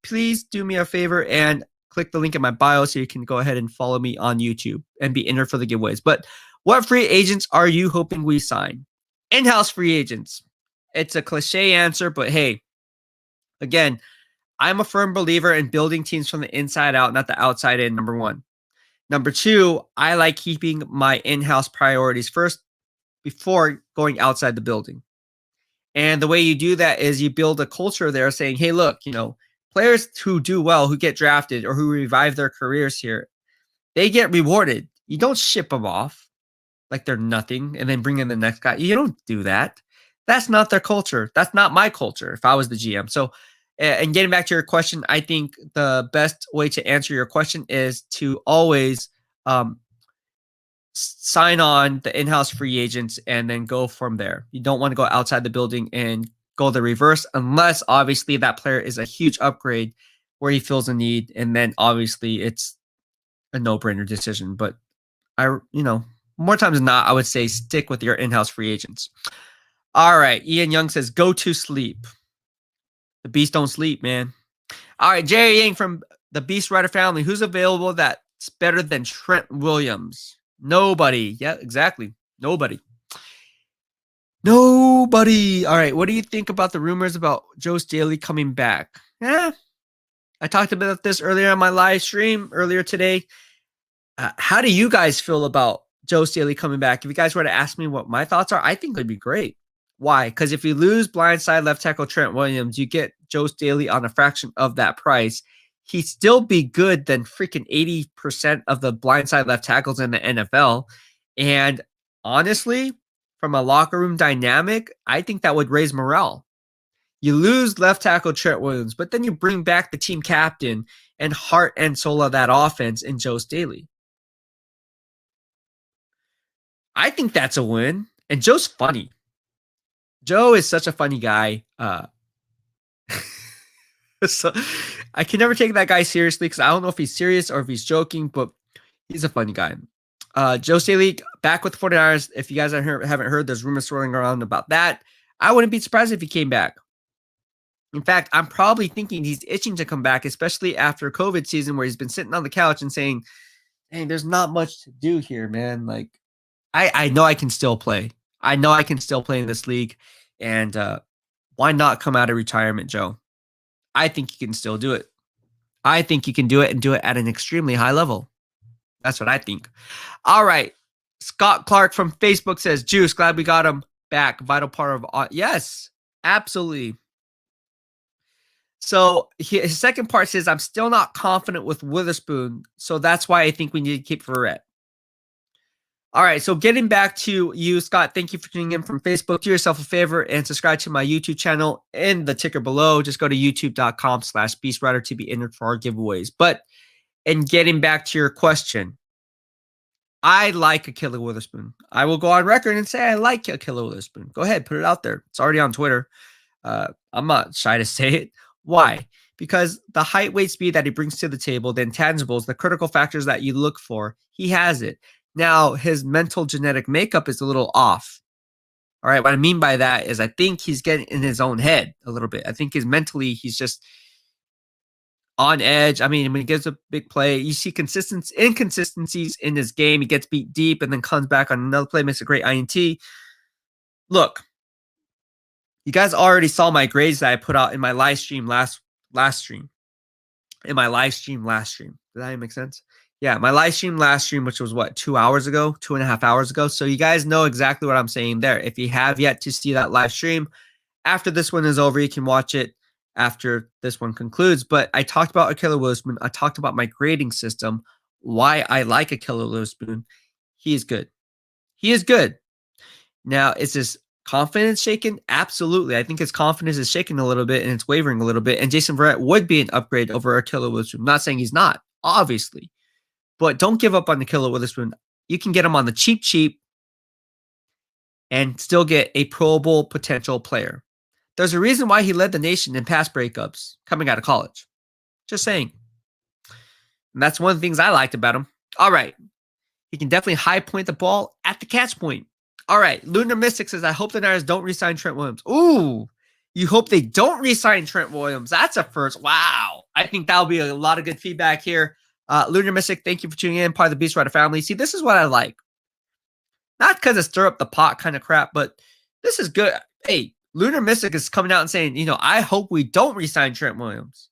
Speaker 1: Please do me a favor and click the link in my bio so you can go ahead and follow me on YouTube and be entered for the giveaways. But what free agents are you hoping we sign? In-house free agents. It's a cliche answer, but hey, again, I'm a firm believer in building teams from the inside out, not the outside in, number one. Number two, I like keeping my in-house priorities first before going outside the building. And the way you do that is you build a culture there saying, hey, look, players who do well, who get drafted or who revive their careers here, they get rewarded. You don't ship them off like they're nothing and then bring in the next guy. You don't do that. That's not their culture. That's not my culture if I was the GM. So, and getting back to your question, I think the best way to answer your question is to always sign on the in-house free agents and then go from there. You don't want to go outside the building and go the reverse unless obviously that player is a huge upgrade where he feels a need. And then obviously it's a no-brainer decision. But more times than not, I would say stick with your in-house free agents. All right. Ian Young says, go to sleep. The beast don't sleep, man. All right. Jerry Yang from the BEASTwriter family. Who's available that's better than Trent Williams? Nobody. Yeah, exactly. Nobody. All right. What do you think about the rumors about Joe Staley coming back? I talked about this earlier on my live stream earlier today. How do you guys feel about Joe Staley coming back? If you guys were to ask me what my thoughts are, I think it'd be great. Why? Because if you lose blindside left tackle Trent Williams, you get Joe Staley on a fraction of that price. He'd still be good than freaking 80% of the blindside left tackles in the NFL. And honestly, from a locker room dynamic, I think that would raise morale. You lose left tackle Trent Williams, but then you bring back the team captain and heart and soul of that offense in Joe Staley. I think that's a win. And Joe's funny. Joe is such a funny guy. So I can never take that guy seriously because I don't know if he's serious or if he's joking, but he's a funny guy. Joe Staley back with the 49ers. If you guys haven't heard, there's rumors swirling around about that. I wouldn't be surprised if he came back. In fact, I'm probably thinking he's itching to come back, especially after COVID season where he's been sitting on the couch and saying, hey, there's not much to do here, man. Like, I know I can still play. I know I can still play in this league. And why not come out of retirement, Joe? I think you can still do it. I think you can do it and do it at an extremely high level. That's what I think. All right. Scott Clark from Facebook says, Juice, glad we got him back. Vital part of... yes, absolutely. So his second part says, I'm still not confident with Witherspoon, so that's why I think we need to keep Verrett. All right, so getting back to you, Scott, thank you for tuning in from Facebook. Do yourself a favor and subscribe to my YouTube channel in the ticker below. Just go to youtube.com/BEASTwriter to be entered for our giveaways. But in getting back to your question, I like Ahkello Witherspoon. I will go on record and say I like Ahkello Witherspoon. Go ahead, put it out there. It's already on Twitter. I'm not shy to say it. Why? Because the height, weight, speed that he brings to the table, the intangibles, the critical factors that you look for, he has it. Now, his mental genetic makeup is a little off. All right, what I mean by that is I think he's getting in his own head a little bit. I think he's just on edge. I mean, when he gets a big play, you see inconsistencies in his game. He gets beat deep and then comes back on another play, makes a great INT. Look, you guys already saw my grades that I put out in my live stream last stream. In my live stream last stream. Does that make sense? Yeah, my live stream last stream, which was what, 2.5 hours ago. So you guys know exactly what I'm saying there. If you have yet to see that live stream, after this one is over, you can watch it after this one concludes. But I talked about Ahkello Witherspoon. I talked about my grading system, why I like Ahkello Witherspoon. He is good. He is good. Now, is his confidence shaken? Absolutely. I think his confidence is shaking a little bit and it's wavering a little bit. And Jason Verrett would be an upgrade over Ahkello Witherspoon. I'm not saying he's not, obviously. But don't give up on Ahkello Witherspoon. You can get him on the cheap and still get a Pro Bowl potential player. There's a reason why he led the nation in pass breakups coming out of college. Just saying. And that's one of the things I liked about him. All right. He can definitely high point the ball at the catch point. All right. Lunar Mystic says, I hope the Niners don't re-sign Trent Williams. Ooh. You hope they don't re-sign Trent Williams. That's a first. Wow. I think that'll be a lot of good feedback here. Lunar Mystic, thank you for tuning in. Part of the BEASTwriter family. See, this is what I like. Not because of stir up the pot kind of crap, but this is good. Hey, Lunar Mystic is coming out and saying, I hope we don't re-sign Trent Williams.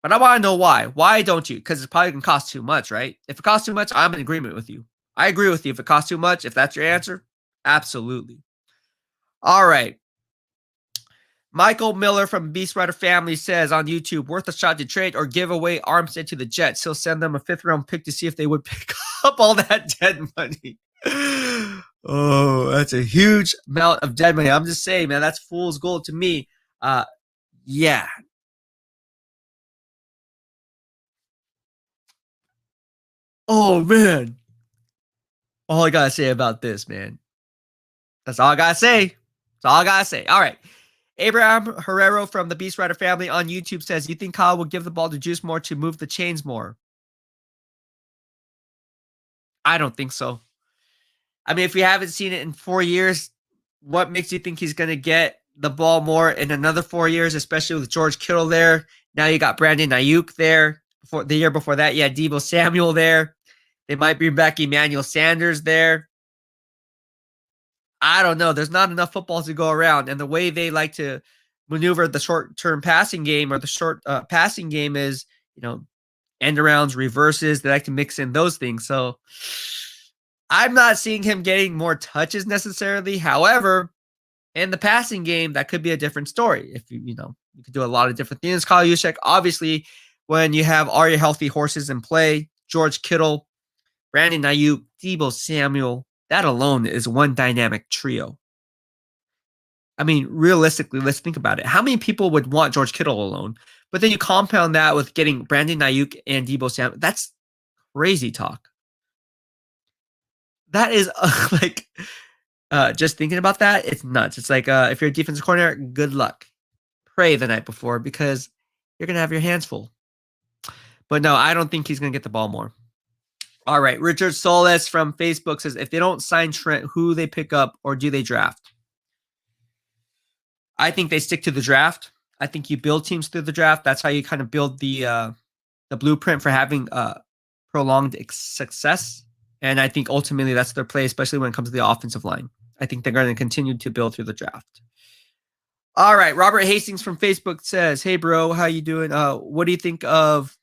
Speaker 1: But I want to know why. Why don't you? Because it's probably going to cost too much, right? If it costs too much, I'm in agreement with you. I agree with you. If it costs too much, if that's your answer, absolutely. All right. Michael Miller from BEASTwriter family says on YouTube, worth a shot to trade or give away Armstead to the Jets. He'll send them a 5th-round pick to see if they would pick up all that dead money. Oh, that's a huge amount of dead money. I'm just saying, man, that's fool's gold to me. Yeah. Oh, man. All I got to say about this, man. That's all I got to say. That's all I got to say. All right. Abraham Herrero from the BEASTwriter family on YouTube says, you think Kyle will give the ball to Juice more to move the chains more? I don't think so. I mean, if we haven't seen it in 4 years, what makes you think he's going to get the ball more in another 4 years, especially with George Kittle there? Now you got Brandon Ayuk there. The year before that, you had Deebo Samuel there. They might bring back Emmanuel Sanders there. I don't know. There's not enough footballs to go around. And the way they like to maneuver the short-term passing game or the short passing game is, end arounds, reverses. They like to mix in those things. So I'm not seeing him getting more touches necessarily. However, in the passing game, that could be a different story. If you could do a lot of different things. Kyle Juszczyk, obviously, when you have all your healthy horses in play, George Kittle, Brandon Ayuk, Deebo Samuel, that alone is one dynamic trio. I mean, realistically, let's think about it. How many people would want George Kittle alone? But then you compound that with getting Brandon Ayuk and Deebo Samuel. That's crazy talk. That is like just thinking about that, it's nuts. It's like if you're a defensive coordinator, good luck. Pray the night before because you're gonna have your hands full. But no, I don't think he's gonna get the ball more. All right, Richard Solis from Facebook says, if they don't sign Trent, who they pick up or do they draft? I think they stick to the draft. I think you build teams through the draft. That's how you kind of build the blueprint for having prolonged success. And I think ultimately that's their play, especially when it comes to the offensive line. I think they're going to continue to build through the draft. All right, Robert Hastings from Facebook says, hey, bro, how you doing? What do you think of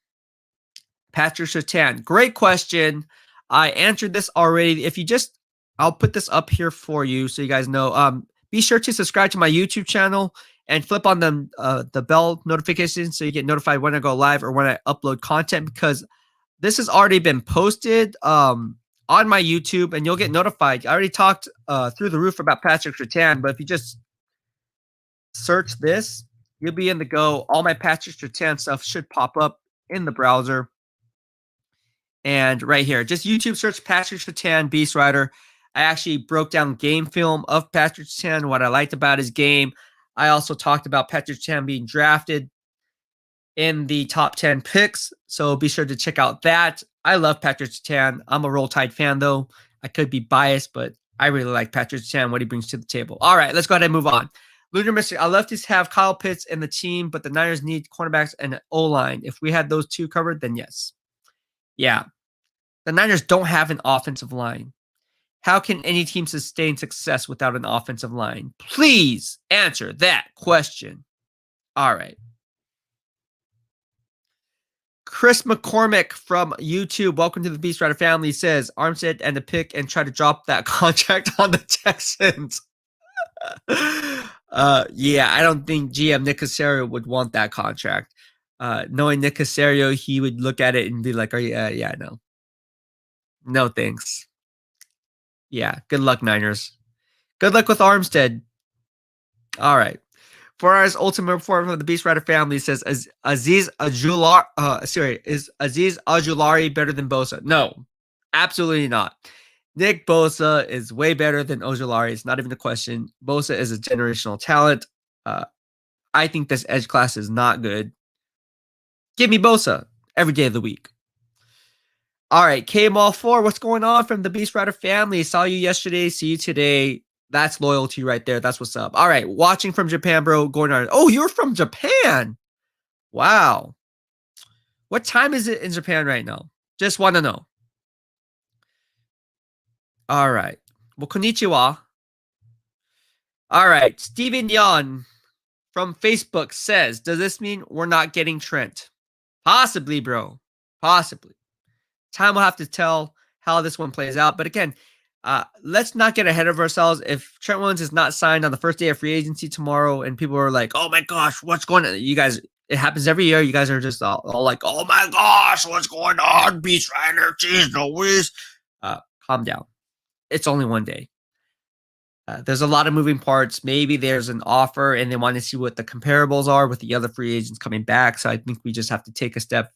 Speaker 1: Patrick Surtain? Great question. I answered this already. If you just, I'll put this up here for you so you guys know. Be sure to subscribe to my YouTube channel and flip on the bell notification so you get notified when I go live or when I upload content, because this has already been posted on my YouTube and you'll get notified. I already talked through the roof about Patrick Surtain, but if you just search this, you'll be in the go. All my Patrick Surtain stuff should pop up in the browser. And right here, just YouTube search Patrick Surtain BEASTwriter. I actually broke down game film of Patrick Surtain, what I liked about his game. I also talked about Patrick Surtain being drafted in the top 10 picks, so be sure to check out that. I love Patrick Surtain. I'm a Roll Tide fan, though. I could be biased, but I really like Patrick Surtain, what he brings to the table. All right, let's go ahead and move on. Lunar Mystery, I love to have Kyle Pitts in the team, but the Niners need cornerbacks and an O-line. If we had those two covered, then yes. Yeah. The Niners don't have an offensive line. How can any team sustain success without an offensive line? Please answer that question. All right. Chris McCormick from YouTube, welcome to the BEASTwriter family, says, Armstead and the pick and try to drop that contract on the Texans. Yeah, I don't think GM Nick Caserio would want that contract. Knowing Nick Caserio, he would look at it and be like, "Are you? Yeah, no. No, thanks. Yeah, good luck, Niners. Good luck with Armstead. All right. For our ultimate report from the BEASTwriter family says, is Aziz Ojulari better than Bosa? No, absolutely not. Nick Bosa is way better than Ojulari. It's not even a question. Bosa is a generational talent. I think this edge class is not good. Give me Bosa every day of the week. All right, K-Mall4, what's going on from the BEASTwriter family? Saw you yesterday, see you today. That's loyalty right there. That's what's up. All right, watching from Japan, bro. Going on. Oh, you're from Japan. Wow. What time is it in Japan right now? Just want to know. All right. Well, konnichiwa. All right. Steven Yan from Facebook says, does this mean we're not getting Trent? Possibly, bro. Possibly. Time will have to tell how this one plays out. But again, let's not get ahead of ourselves. If Trent Williams is not signed on the first day of free agency tomorrow and people are like, oh my gosh, what's going on? You guys, it happens every year. You guys are just all like, oh my gosh, what's going on? BEASTwriter, jeez Louise. Calm down. It's only one day. There's a lot of moving parts. Maybe there's an offer and they want to see what the comparables are with the other free agents coming back. So I think we just have to take a step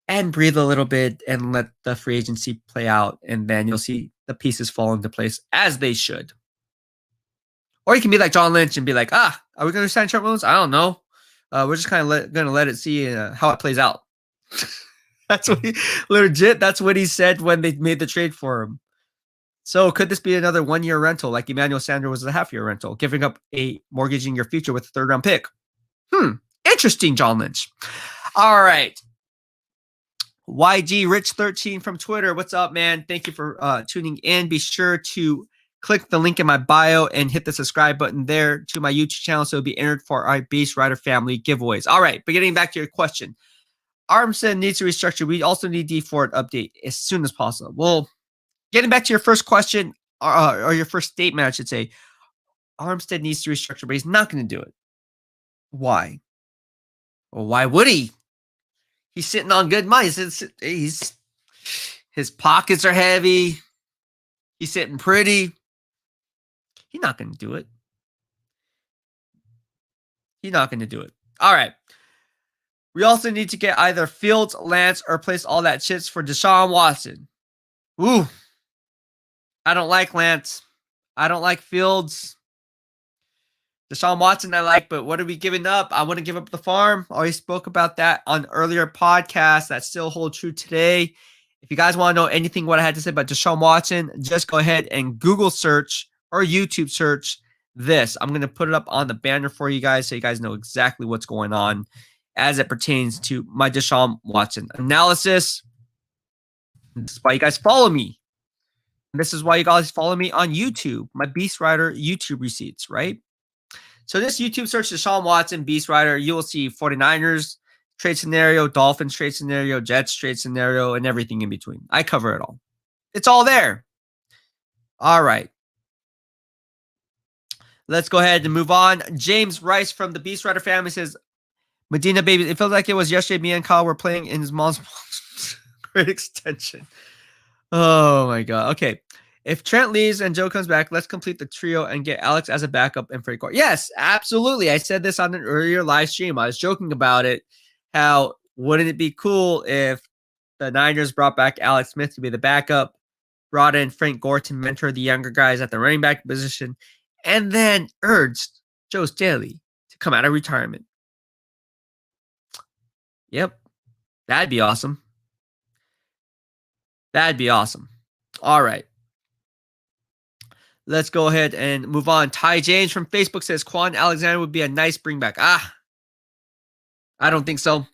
Speaker 1: and breathe a little bit and let the free agency play out. And then you'll see the pieces fall into place as they should. Or you can be like John Lynch and be like, are we going to sign Trent Williams? I don't know. We're just kind of going to let it see how it plays out. That's what that's what he said when they made the trade for him. So could this be another 1-year rental like Emmanuel Sanders was a half-year rental, giving up a mortgaging your future with a third-round pick? Interesting, John Lynch. All right. YG Rich 13 from Twitter. What's up, man? Thank you for tuning in. Be sure to click the link in my bio and hit the subscribe button there to my YouTube channel so it'll be entered for our BEASTwriter family giveaways. All right, but getting back to your question. Armstead needs to restructure. We also need D Ford update as soon as possible. Well, getting back to your first question, or your first statement, I should say, Armstead needs to restructure, but he's not going to do it. Why? Well, why would he? He's sitting on good money. His pockets are heavy. He's sitting pretty. He's not going to do it. He's not going to do it. All right. We also need to get either Fields, Lance, or place all that chips for Deshaun Watson. Ooh. I don't like Lance. I don't like Fields. Deshaun Watson I like, but what are we giving up? I want to give up the farm. Already spoke about that on earlier podcasts. That still holds true today. If you guys want to know anything what I had to say about Deshaun Watson, just go ahead and Google search or YouTube search this. I'm going to put it up on the banner for you guys so you guys know exactly what's going on as it pertains to my Deshaun Watson analysis. This is why you guys follow me. This is why you guys follow me on YouTube, my BEASTwriter YouTube receipts, right? So this YouTube search, Deshaun Watson, BEASTwriter, you will see 49ers trade scenario, Dolphins trade scenario, Jets trade scenario, and everything in between. I cover it all. It's all there. All right. Let's go ahead and move on. James Rice from the BEASTwriter family says, Medina baby, it feels like it was yesterday me and Kyle were playing in his mom's great extension. Oh my God. Okay. If Trent leaves and Joe comes back, let's complete the trio and get Alex as a backup and free court. Yes, absolutely. I said this on an earlier live stream. I was joking about it. How wouldn't it be cool if the Niners brought back Alex Smith to be the backup, brought in Frank Gore to mentor the younger guys at the running back position, and then urged Joe Staley to come out of retirement. Yep. That'd be awesome. That'd be awesome. All right. Let's go ahead and move on. Ty James from Facebook says Quan Alexander would be a nice bring back. I don't think so.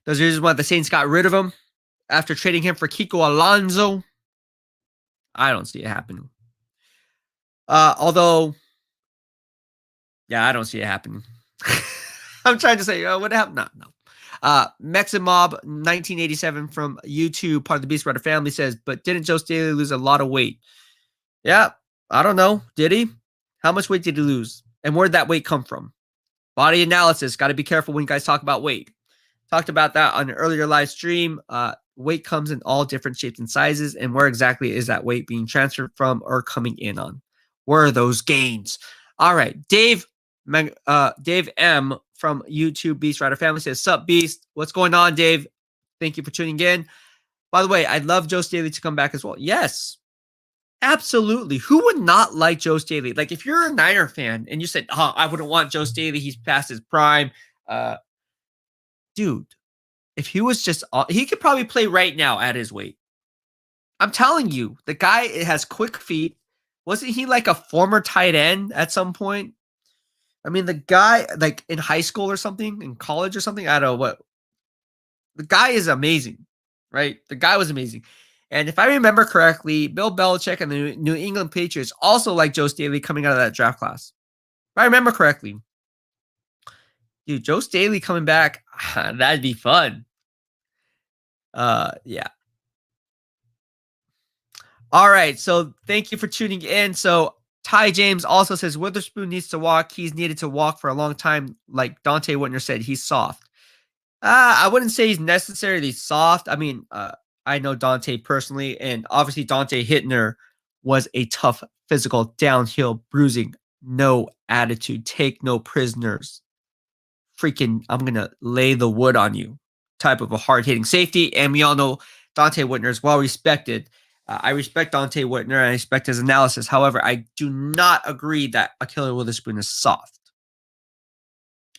Speaker 1: There's reasons why the Saints got rid of him after trading him for Kiko Alonso. I don't see it happening. Although, yeah, I don't see it happening. I'm trying to say, what happened? No. Meximob 1987 from YouTube, part of the BEASTwriter family says, but didn't Joe Staley lose a lot of weight? Yeah, I don't know. Did he? How much weight did he lose? And where did that weight come from? Body analysis. Got to be careful when you guys talk about weight. Talked about that on an earlier live stream. Weight comes in all different shapes and sizes. And where exactly is that weight being transferred from or coming in on? Where are those gains? All right. Dave M from YouTube BEASTwriter family says, sup, Beast? What's going on, Dave? Thank you for tuning in. By the way, I'd love Joe Staley to come back as well. Yes. Absolutely. Who would not like Joe Staley? Like, if you're a Niner fan and you said, I wouldn't want Joe Staley, he's past his prime. Dude, if he was just, he could probably play right now at his weight. I'm telling you, the guy has quick feet. Wasn't he like a former tight end at some point? I mean, the guy, like in high school or something, in college or something, I don't know what. The guy is amazing, right? The guy was amazing. And if I remember correctly, Bill Belichick and the New England Patriots also like Joe Staley coming out of that draft class. If I remember correctly. Dude, Joe Staley coming back, that'd be fun. Yeah. All right, so thank you for tuning in. So Ty James also says Witherspoon needs to walk. He's needed to walk for a long time. Like Dante Whitner said, he's soft. I wouldn't say he's necessarily soft. I mean, I know Dante personally, and obviously Dante Hittner was a tough physical downhill bruising, no attitude, take no prisoners. Freaking, I'm going to lay the wood on you type of a hard-hitting safety. And we all know Dante Whitner is well-respected. I respect Dante Whitner, and I respect his analysis. However, I do not agree that Ahkello Witherspoon is soft.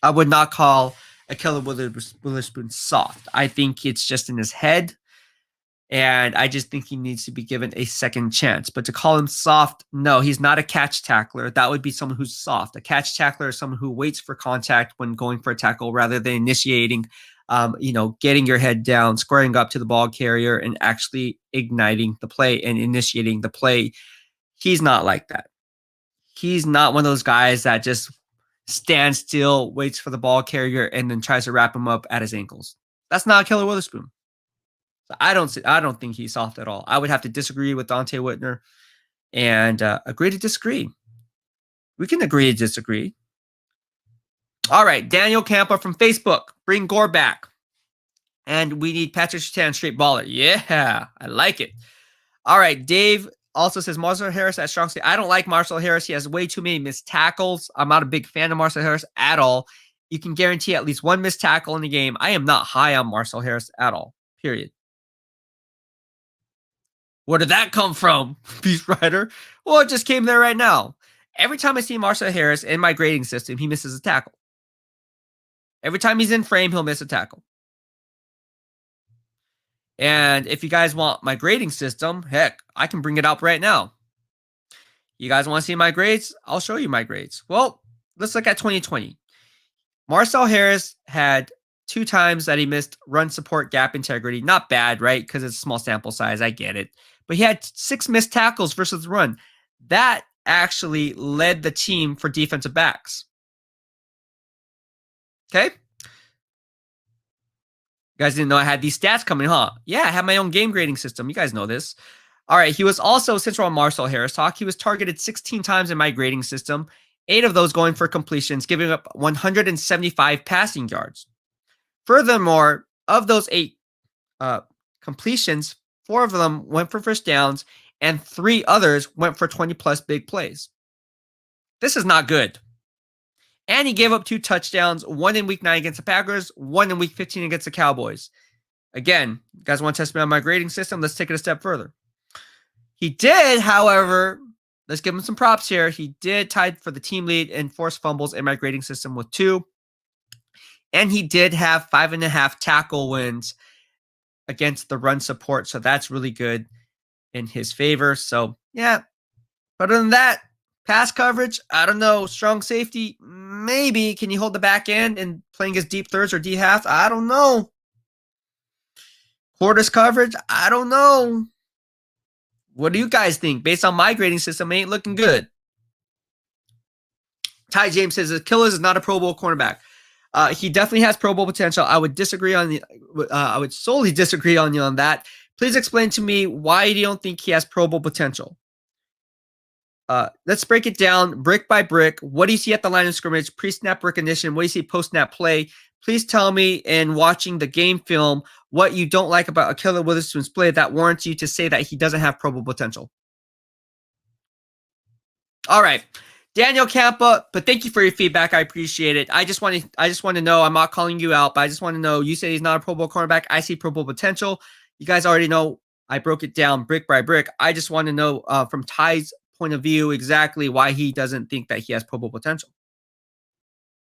Speaker 1: I would not call Ahkello Witherspoon soft. I think it's just in his head. And I just think he needs to be given a second chance. But to call him soft, no, he's not a catch tackler. That would be someone who's soft. A catch tackler is someone who waits for contact when going for a tackle rather than initiating, getting your head down, squaring up to the ball carrier, and actually igniting the play and initiating the play. He's not like that. He's not one of those guys that just stands still, waits for the ball carrier, and then tries to wrap him up at his ankles. That's not Ahkello Witherspoon. I don't think he's soft at all. I would have to disagree with Dante Whitner and agree to disagree. We can agree to disagree. All right, Daniel Campa from Facebook. Bring Gore back. And we need Patrick Surtain, straight baller. Yeah, I like it. All right, Dave also says Marcel Harris at strong safety. I don't like Marcel Harris. He has way too many missed tackles. I'm not a big fan of Marcel Harris at all. you can guarantee at least one missed tackle in the game. I am not high on Marcel Harris at all. Period. Where did that come from, BEASTwriter? Well, it just came there right now. Every time I see Marcel Harris in my grading system, he misses a tackle. Every time he's in frame, he'll miss a tackle. And if you guys want my grading system, heck, I can bring it up right now. You guys want to see my grades? I'll show you my grades. Well, let's look at 2020. Marcel Harris had 2 times that he missed run support gap integrity. Not bad, right? Because it's a small sample size. I get it. But he had 6 missed tackles versus the run. That actually led the team for defensive backs. Okay? You guys didn't know I had these stats coming, huh? Yeah, I have my own game grading system. You guys know this. All right, he was also, since we're on Marcel Harris talk, he was targeted 16 times in my grading system, 8 of those going for completions, giving up 175 passing yards. Furthermore, of those 8 completions, 4 of them went for first downs, and 3 others went for 20-plus big plays. This is not good. And he gave up 2 touchdowns, 1 in Week 9 against the Packers, 1 in Week 15 against the Cowboys. Again, you guys want to test me on my grading system? Let's take it a step further. He did, however, let's give him some props here. He did tie for the team lead in forced fumbles in my grading system with 2. And he did have 5.5 tackle wins against the run support. So that's really good in his favor. So, yeah. But other than that, pass coverage, I don't know. Strong safety, maybe. Can you hold the back end and playing as deep thirds or D halves? I don't know. Quarters coverage, I don't know. What do you guys think? Based on my grading system, ain't looking good. Ty James says Achilles is not a Pro Bowl cornerback. He definitely has Pro Bowl potential. I would disagree on the. I would solely disagree on you on that. Please explain to me why you don't think he has Pro Bowl potential. Let's break it down brick by brick. What do you see at the line of scrimmage, pre-snap recognition? What do you see post-snap play? Please tell me in watching the game film what you don't like about Ahkello Witherspoon's play that warrants you to say that he doesn't have Pro Bowl potential. All right, Daniel Campa, but thank you for your feedback. I appreciate it. I just want to know. I'm not calling you out, but I just want to know. You say he's not a Pro Bowl cornerback. I see Pro Bowl potential. You guys already know. I broke it down brick by brick. I just want to know from Ty's point of view exactly why he doesn't think that he has Pro Bowl potential.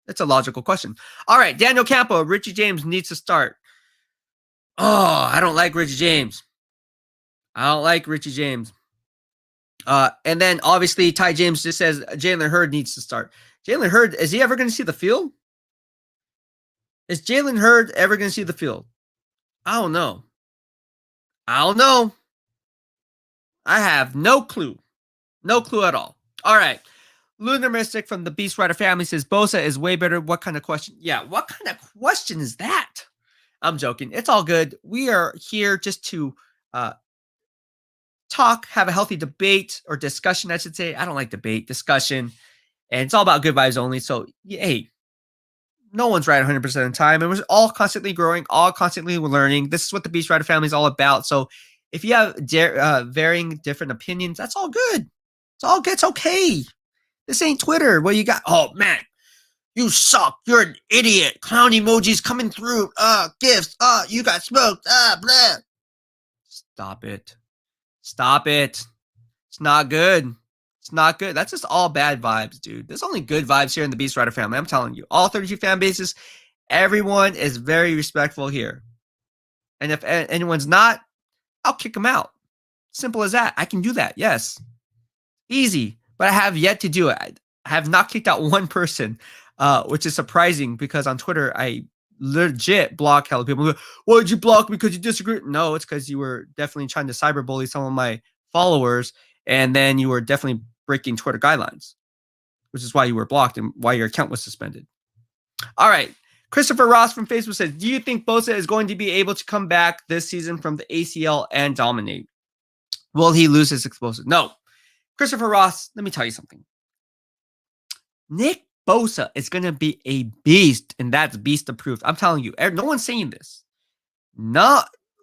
Speaker 1: That's a logical question. All right, Daniel Campo, Richie James needs to start. Oh, I don't like Richie James. I don't like Richie James. And then obviously Ty James just says Jalen Hurd needs to start. Jalen Hurd, is he ever going to see the field? Is Jalen Hurd ever going to see the field? I don't know. I don't know. I have no clue. No clue at all. All right. Lunar Mystic from the BEASTwriter family says Bosa is way better. What kind of question? Yeah, what kind of question is that? I'm joking. It's all good. We are here just to talk, have a healthy debate or discussion, I should say. I don't like debate, discussion. And it's all about good vibes only. So, hey, no one's right 100% of the time. And we're all constantly growing, all constantly learning. This is what the BEASTwriter family is all about. So if you have varying different opinions, that's all good. It's all good. It's okay. This ain't Twitter. What you got? Oh, man. You suck. You're an idiot. Clown emojis coming through. Gifts. You got smoked. Blah. Stop it. Stop it. It's not good. It's not good. That's just all bad vibes, dude. There's only good vibes here in the BEASTwriter family. I'm telling you. All 32 fan bases, everyone is very respectful here. And if anyone's not, I'll kick them out. Simple as that. I can do that. Yes. Easy. But I have yet to do it. I have not kicked out one person, which is surprising because on Twitter, I legit block hella people. Why did you block me? Because you disagree? No, it's because you were definitely trying to cyberbully some of my followers, and then you were definitely breaking Twitter guidelines, which is why you were blocked and why your account was suspended. All right. Christopher Ross from Facebook says, do you think Bosa is going to be able to come back this season from the ACL and dominate? Will he lose his explosive? No. Christopher Ross, let me tell you something. Nick Bosa is going to be a beast, and that's beast approved. I'm telling you, no one's saying this.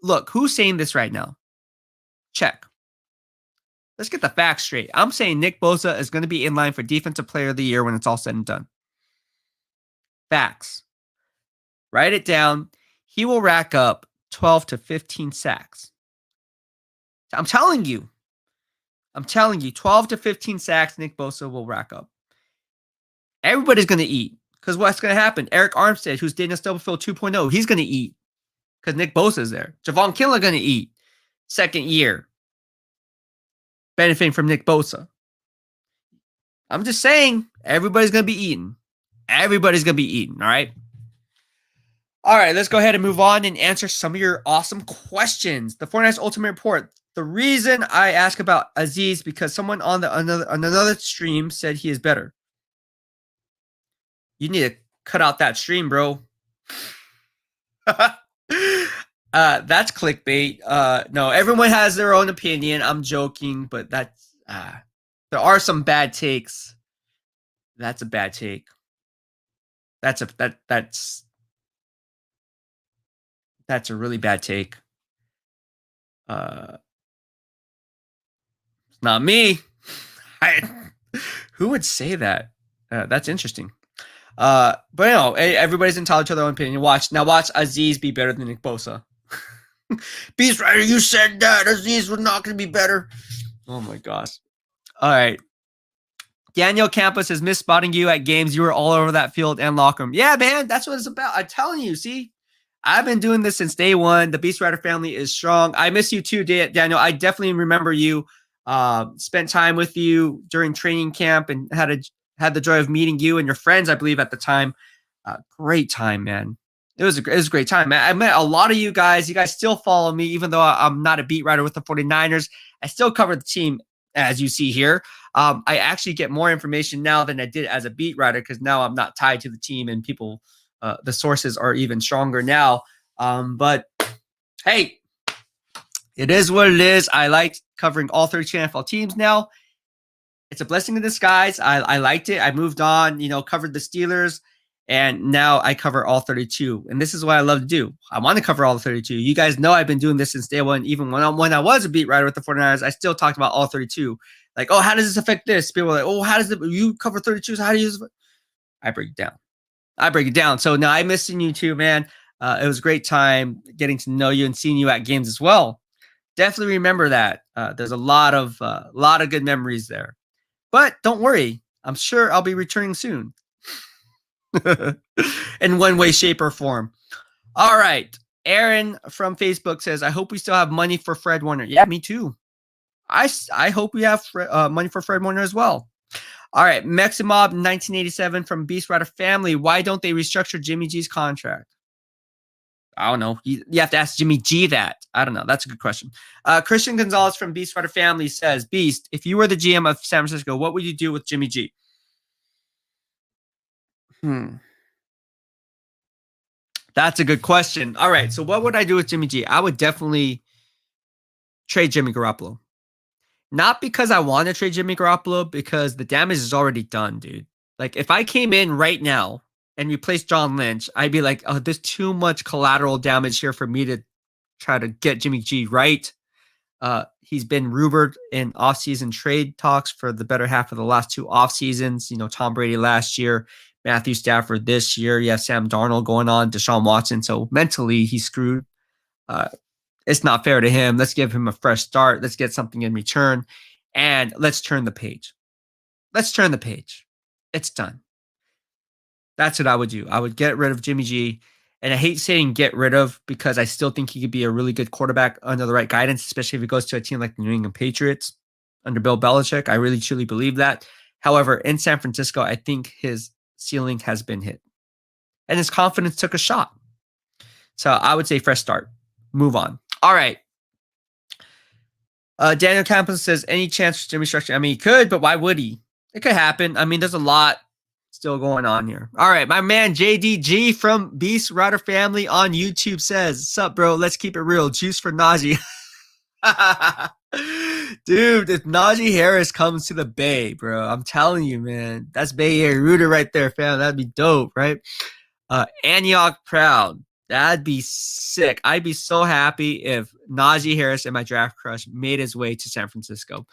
Speaker 1: Look, who's saying this right now? Check. Let's get the facts straight. I'm saying Nick Bosa is going to be in line for Defensive Player of the Year when it's all said and done. Facts. Write it down. He will rack up 12 to 15 sacks. I'm telling you, 12 to 15 sacks Nick Bosa will rack up. Everybody's going to eat because what's going to happen? Eric Armstead, who's Daniel Stubblefield 2.0, he's going to eat because Nick Bosa is there. Javon Kinlaw going to eat. Second year. Benefiting from Nick Bosa. I'm just saying, everybody's going to be eating. Everybody's going to be eating, all right? All right, let's go ahead and move on and answer some of your awesome questions. The 49ers Ultimate Report. The reason I ask about Azeez because someone on another stream said he is better. You need to cut out that stream, bro. That's clickbait. No, everyone has their own opinion. I'm joking, but that's there are some bad takes. That's a bad take. That's a really bad take. It's not me. Who would say that? That's interesting. But you know, everybody's entitled to their own opinion. Watch Azeez be better than Nick Bosa. BEASTwriter, you said that Azeez was not going to be better. Oh my gosh. All right. Daniel Campos is misspotting you at games. You were all over that field and locker room. Yeah, man, that's what it's about. I'm telling you, see? I've been doing this since day one. The BEASTwriter family is strong. I miss you too, Daniel. I definitely remember you. Spent time with you during training camp and had the joy of meeting you and your friends, I believe, at the time. Great time, man. It was a great time, man. I met a lot of you guys. You guys still follow me, even though I'm not a beat writer with the 49ers. I still cover the team, as you see here. I actually get more information now than I did as a beat writer because now I'm not tied to the team and people, the sources are even stronger now. But hey, it is what it is. I like covering all 32 NFL teams now. It's a blessing in disguise. I liked it. I moved on, covered the Steelers, and now I cover all 32. And this is what I love to do. I want to cover all 32. You guys know I've been doing this since day one. Even when I was a beat writer with the 49ers, I still talked about all 32. Like, oh, how does this affect this? People are like, oh, how does you cover 32? So how do you use it? I break it down. So now I'm missing you too, man. It was a great time getting to know you and seeing you at games as well. Definitely remember that. There's a lot of good memories there. But don't worry. I'm sure I'll be returning soon. In one way, shape, or form. All right. Aaron from Facebook says, I hope we still have money for Fred Warner. Yeah, me too. I hope we have money for Fred Warner as well. All right. Meximob 1987 from BEASTwriter family. Why don't they restructure Jimmy G's contract? I don't know. You have to ask Jimmy G that. I don't know. That's a good question. Christian Gonzalez from BEASTwriter family says, Beast, if you were the GM of San Francisco, what would you do with Jimmy G? That's a good question. All right. So what would I do with Jimmy G? I would definitely trade Jimmy Garoppolo. Not because I want to trade Jimmy Garoppolo, because the damage is already done, dude. Like, if I came in right now and replaced John Lynch, I'd be like, oh, there's too much collateral damage here for me to try to get Jimmy G right. He's been rumored in offseason trade talks for the better half of the last two off seasons. Tom Brady last year, Matthew Stafford this year. You have Sam Darnold going on, Deshaun Watson. So mentally, he's screwed. It's not fair to him. Let's give him a fresh start. Let's get something in return. And let's turn the page. It's done. That's what I would do. I would get rid of Jimmy G. And I hate saying get rid of because I still think he could be a really good quarterback under the right guidance, especially if he goes to a team like the New England Patriots under Bill Belichick. I really, truly believe that. However, in San Francisco, I think his ceiling has been hit. And his confidence took a shot. So I would say fresh start. Move on. All right. Daniel Campos says, any chance for Jimmy structure? I mean, he could, but why would he? It could happen. I mean, there's a lot still going on here. All right. My man, JDG from BEASTwriter family on YouTube says, sup, bro? Let's keep it real. Juice for Najee. Dude, if Najee Harris comes to the Bay, bro, I'm telling you, man, that's Bay Area rooter right there, fam. That'd be dope, right? Antioch Proud. That'd be sick. I'd be so happy if Najee Harris and my draft crush made his way to San Francisco.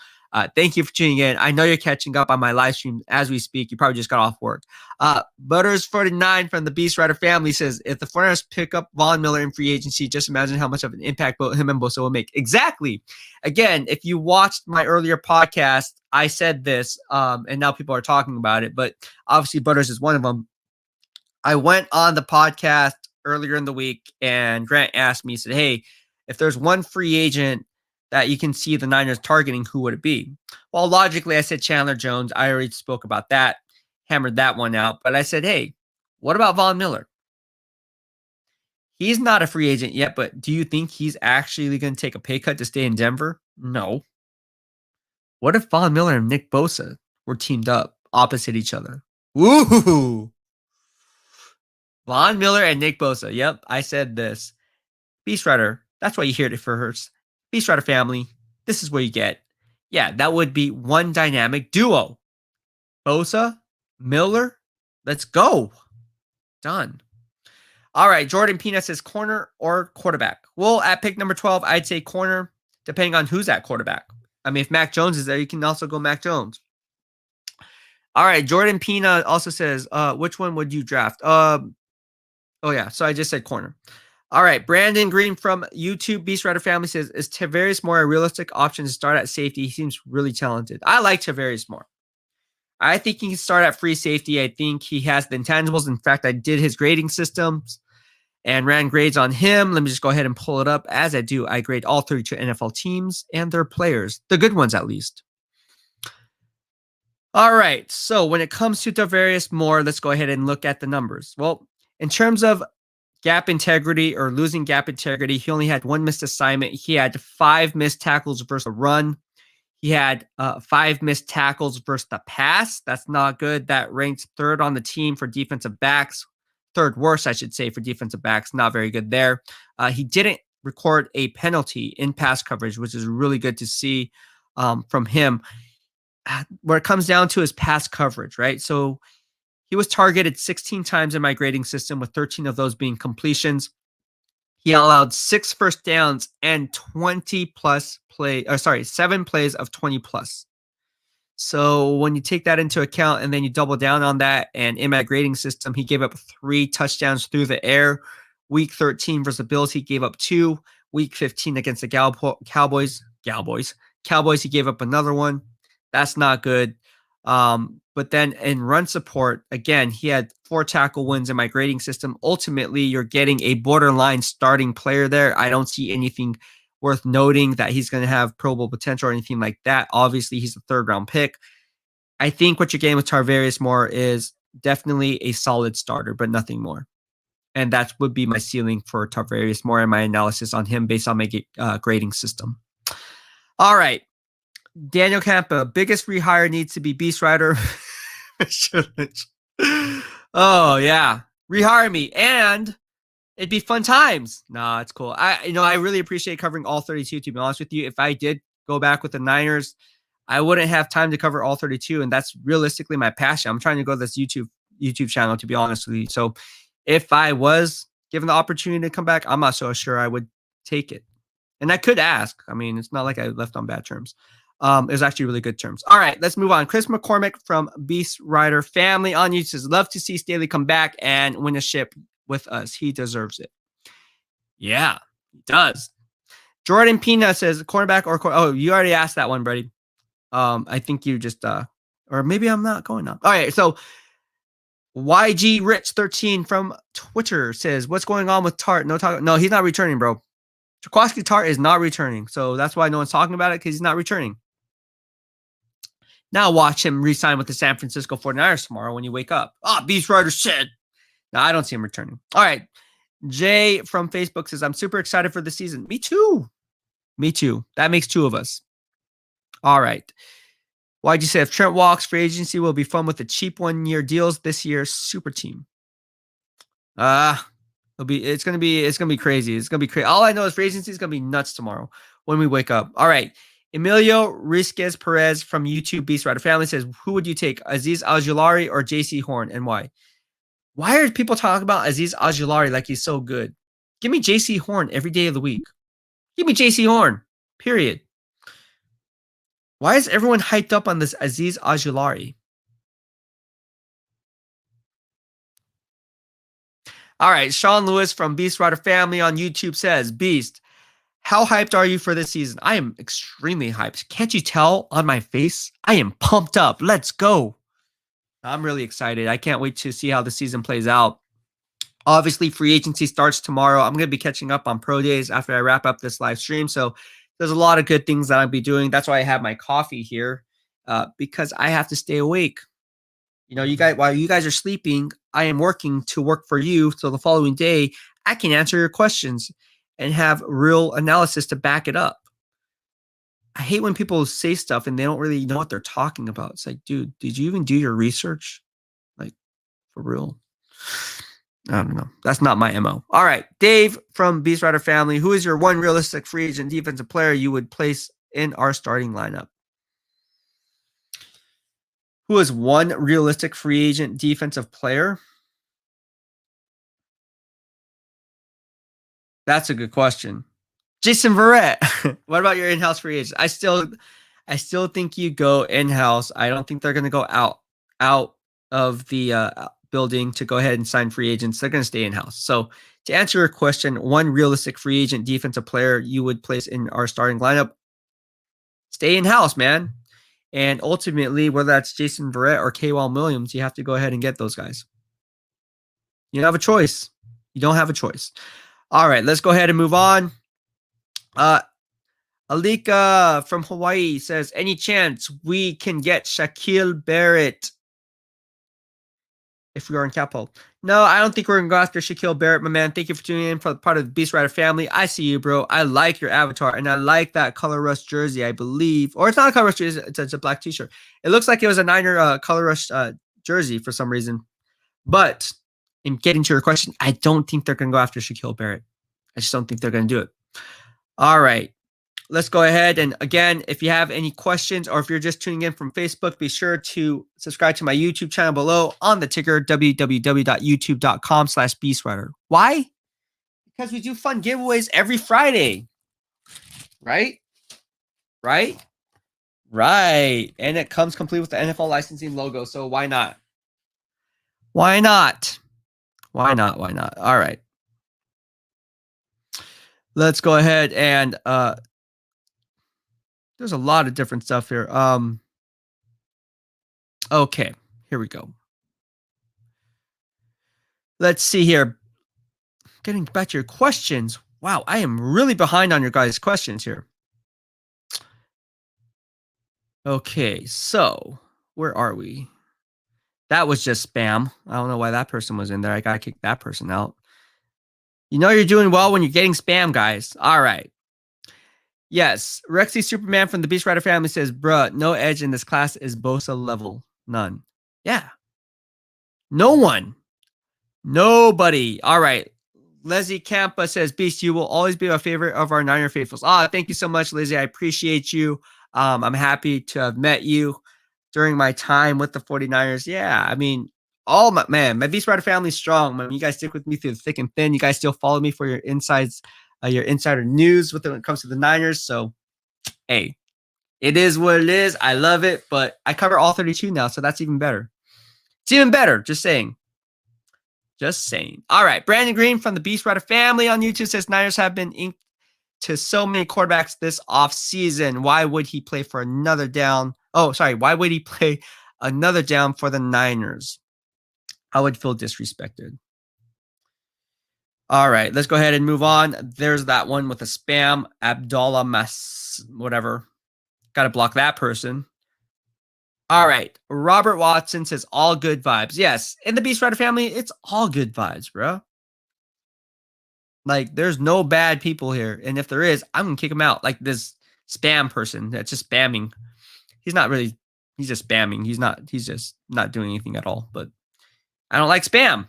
Speaker 1: Thank you for tuning in. I know you're catching up on my live stream as we speak. You probably just got off work. Butters49 from the BEASTwriter family says, if the 49ers pick up Von Miller in free agency, just imagine how much of an impact both him and Bosa will make. Exactly. Again, if you watched my earlier podcast, I said this, and now people are talking about it, but obviously Butters is one of them. I went on the podcast earlier in the week, and Grant asked me, he said, hey, if there's one free agent that you can see the Niners targeting, who would it be? Well, logically, I said Chandler Jones. I already spoke about that, hammered that one out. But I said, hey, what about Von Miller? He's not a free agent yet, but do you think he's actually going to take a pay cut to stay in Denver? No. What if Von Miller and Nick Bosa were teamed up opposite each other? Woo! Von Miller and Nick Bosa. Yep, I said this. BEASTwriter, that's why you heard it first. BEASTwriter family, this is what you get. Yeah, that would be one dynamic duo. Bosa, Miller, let's go. Done. All right, Jordan Peanut says corner or quarterback. Well, at pick number 12, I'd say corner, depending on who's at quarterback. I mean, if Mac Jones is there, you can also go Mac Jones. All right, Jordan Peanut also says, which one would you draft? Oh, yeah, so I just said corner. All right, Brandon Green from YouTube BEASTwriter family says, is Tavares Moore a realistic option to start at safety? He seems really talented. I like Tavares Moore. I think he can start at free safety. I think he has the intangibles. In fact, I did his grading systems and ran grades on him. Let me just go ahead and pull it up. As I do, I grade all 32 NFL teams and their players, the good ones at least. All right, so when it comes to Tavares Moore, let's go ahead and look at the numbers. Well, in terms of gap integrity or losing gap integrity, he only had one missed assignment. He had 5 missed tackles versus a run. He had 5 missed tackles versus the pass. That's not good. That ranks 3rd on the team for defensive backs. 3rd worst, I should say, for defensive backs. Not very good there. He didn't record a penalty in pass coverage, which is really good to see from him. Where it comes down to is pass coverage, right? So he was targeted 16 times in my grading system, with 13 of those being completions. He allowed 6 first downs and 7 plays of 20 plus. So when you take that into account and then you double down on that, and in my grading system, he gave up 3 touchdowns through the air. Week 13 versus the Bills, he gave up 2. Week 15 against the Cowboys, he gave up another one. That's not good. But then in run support, again, he had 4 tackle wins in my grading system. Ultimately, you're getting a borderline starting player there. I don't see anything worth noting that he's going to have Pro Bowl potential or anything like that. Obviously, he's a 3rd round pick. I think what you're getting with Tavares Moore is definitely a solid starter, but nothing more. And that would be my ceiling for Tavares Moore and my analysis on him based on my grading system. All right. Daniel Campa, biggest rehire needs to be BEASTwriter. Oh, yeah. Rehire me. And it'd be fun times. Nah, it's cool. I really appreciate covering all 32, to be honest with you. If I did go back with the Niners, I wouldn't have time to cover all 32. And that's realistically my passion. I'm trying to go to this YouTube channel, to be honest with you. So if I was given the opportunity to come back, I'm not so sure I would take it. And I could ask. I mean, it's not like I left on bad terms. It was actually really good terms. All right, let's move on. Chris McCormick from BEASTwriter family on YouTube says, love to see Staley come back and win a ship with us. He deserves it. Yeah, he does. Jordan Pina says, cornerback or oh, you already asked that one, buddy. I think you just or maybe I'm not going up. All right, so YG Rich 13 from Twitter says, what's going on with Tart? No, he's not returning, bro. Jaquiski Tart is not returning. So that's why no one's talking about it, because he's not returning. Now watch him re-sign with the San Francisco 49ers tomorrow when you wake up. BEASTwriter said. No, I don't see him returning. All right. Jay from Facebook says, I'm super excited for the season. Me too. That makes 2 of us. All right. Why'd you say if Trent walks, free agency will be fun with the cheap 1-year deals this year? Super team. It's gonna be crazy. It's gonna be crazy. All I know is free agency is gonna be nuts tomorrow when we wake up. All right. Emilio Risquez Perez from YouTube BEASTwriter family says, who would you take, Azeez Ojulari or JC Horn, and why? Why are people talking about Azeez Ojulari like he's so good? Give me JC Horn every day of the week. Give me JC Horn, period. Why is everyone hyped up on this Aziz Ajulari? All right, Sean Lewis from BEASTwriter Family on YouTube says, Beast, how hyped are you for this season? I am extremely hyped. Can't you tell on my face? I am pumped up. Let's go. I'm really excited. I can't wait to see how the season plays out. Obviously, free agency starts tomorrow. I'm going to be catching up on pro days after I wrap up this live stream. So there's a lot of good things that I'll be doing. That's why I have my coffee here, because I have to stay awake. You know, you guys, while you guys are sleeping, I am working to work for you. So the following day, I can answer your questions and have real analysis to back it up. I hate when people say stuff and they don't really know what they're talking about. It's like, dude, did you even do your research? Like, for real? I don't know. That's not my MO. All right. Dave from BEASTwriter Family. Who is your one realistic free agent defensive player you would place in our starting lineup? Who is one realistic free agent defensive player? That's a good question. Jason Verrett. What about your in-house free agents? I still think you go in-house. I don't think they're going to go out of the building to go ahead and sign free agents. They're going to stay in-house. So to answer your question, one realistic free agent defensive player you would place in our starting lineup, stay in-house, man. And ultimately, whether that's Jason Verrett or Kyle Williams, you have to go ahead and get those guys. You don't have a choice. You don't have a choice. All right, let's go ahead and move on. Alika from Hawaii says, any chance we can get Shaquille Barrett if we are in capital? No, I don't think we're going to go after Shaquille Barrett, my man. Thank you for tuning in for part of the BEASTwriter family. I see you, bro. I like your avatar, and I like that color rush jersey, I believe. Or it's not a color rush jersey. It's a black t-shirt. It looks like it was a Niner color rush jersey for some reason. But in getting to your question, I don't think they're going to go after Shaquille Barrett. I just don't think they're going to do it. All right. Let's go ahead. And again, if you have any questions or if you're just tuning in from Facebook, be sure to subscribe to my YouTube channel below on the ticker, www.youtube.com/BEASTwriter. Why? Because we do fun giveaways every Friday. Right? Right? Right. And it comes complete with the NFL licensing logo. So why not? Why not? Why not? Why not? All right. Let's go ahead and there's a lot of different stuff here. Okay, here we go. Let's see here. Getting back to your questions. Wow, I am really behind on your guys' questions here. Okay, so where are we? That was just spam. I don't know why that person was in there. I gotta kick that person out. You know you're doing well when you're getting spam, guys. All right. Yes, Rexy Superman from the BEASTwriter family says, bruh, no edge in this class is Bosa level. None. Yeah. No one. Nobody. All right. Leslie Campa says, Beast, you will always be my favorite of our Niner faithfuls. Thank you so much, Lizzie. I appreciate you. I'm happy to have met you during my time with the 49ers. Yeah, I mean, my BEASTwriter family is strong. Man, you guys stick with me through the thick and thin. You guys still follow me for your insights, your insider news when it comes to the Niners. So, hey, it is what it is. I love it, but I cover all 32 now, so that's even better. It's even better. Just saying. Just saying. All right. Brandon Green from the BEASTwriter family on YouTube says Niners have been inked to so many quarterbacks this offseason. Why would he play for another down? Oh, sorry. Why would he play another down for the Niners? I would feel disrespected. All right. Let's go ahead and move on. There's that one with a spam. Abdullah whatever. Got to block that person. All right. Robert Watson says all good vibes. Yes. In the BEASTwriter family, it's all good vibes, bro. Like, there's no bad people here. And if there is, I'm going to kick him out. Like this spam person that's just spamming. He's just spamming. He's just not doing anything at all. But I don't like spam.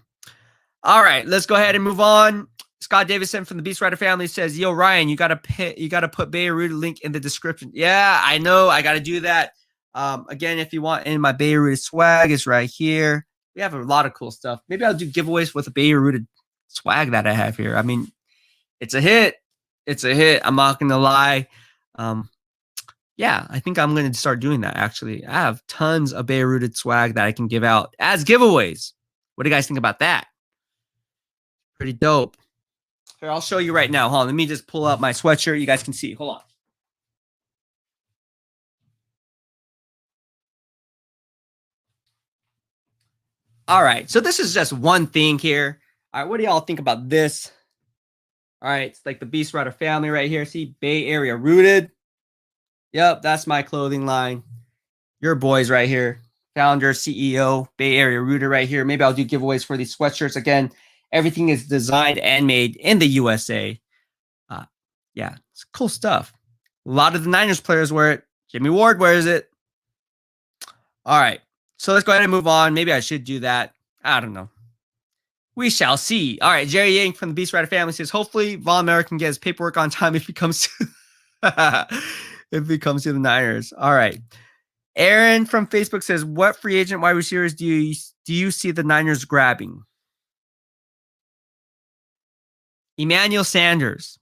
Speaker 1: All right. Let's go ahead and move on. Scott Davison from the BEASTwriter family says, yo, Ryan, you got to put Beirut link in the description. Yeah, I know. I got to do that. Again, if you want in my Beirut swag, it's right here. We have a lot of cool stuff. Maybe I'll do giveaways with the Beirut swag that I have here. I mean, it's a hit. It's a hit. I'm not going to lie. Yeah, I think I'm going to start doing that, actually. I have tons of Bay-rooted swag that I can give out as giveaways. What do you guys think about that? Pretty dope. Here, I'll show you right now. Hold on. Let me just pull up my sweatshirt. You guys can see. Hold on. All right. So this is just one thing here. All right. What do y'all think about this? All right. It's like the BEASTwriter family right here. See, Bay Area rooted. Yep. That's my clothing line. Your boys right here. Founder, CEO, Bay Area rooted right here. Maybe I'll do giveaways for these sweatshirts. Again, everything is designed and made in the USA. Yeah, it's cool stuff. A lot of the Niners players wear it. Jimmy Ward wears it. All right. So let's go ahead and move on. Maybe I should do that. I don't know. We shall see. All right. Jerry Yang from the BEASTwriter family says, hopefully Von Miller can get his paperwork on time if he comes to if he comes to the Niners. All right. Aaron from Facebook says, what free agent wide receivers do you see the Niners grabbing? Emmanuel Sanders.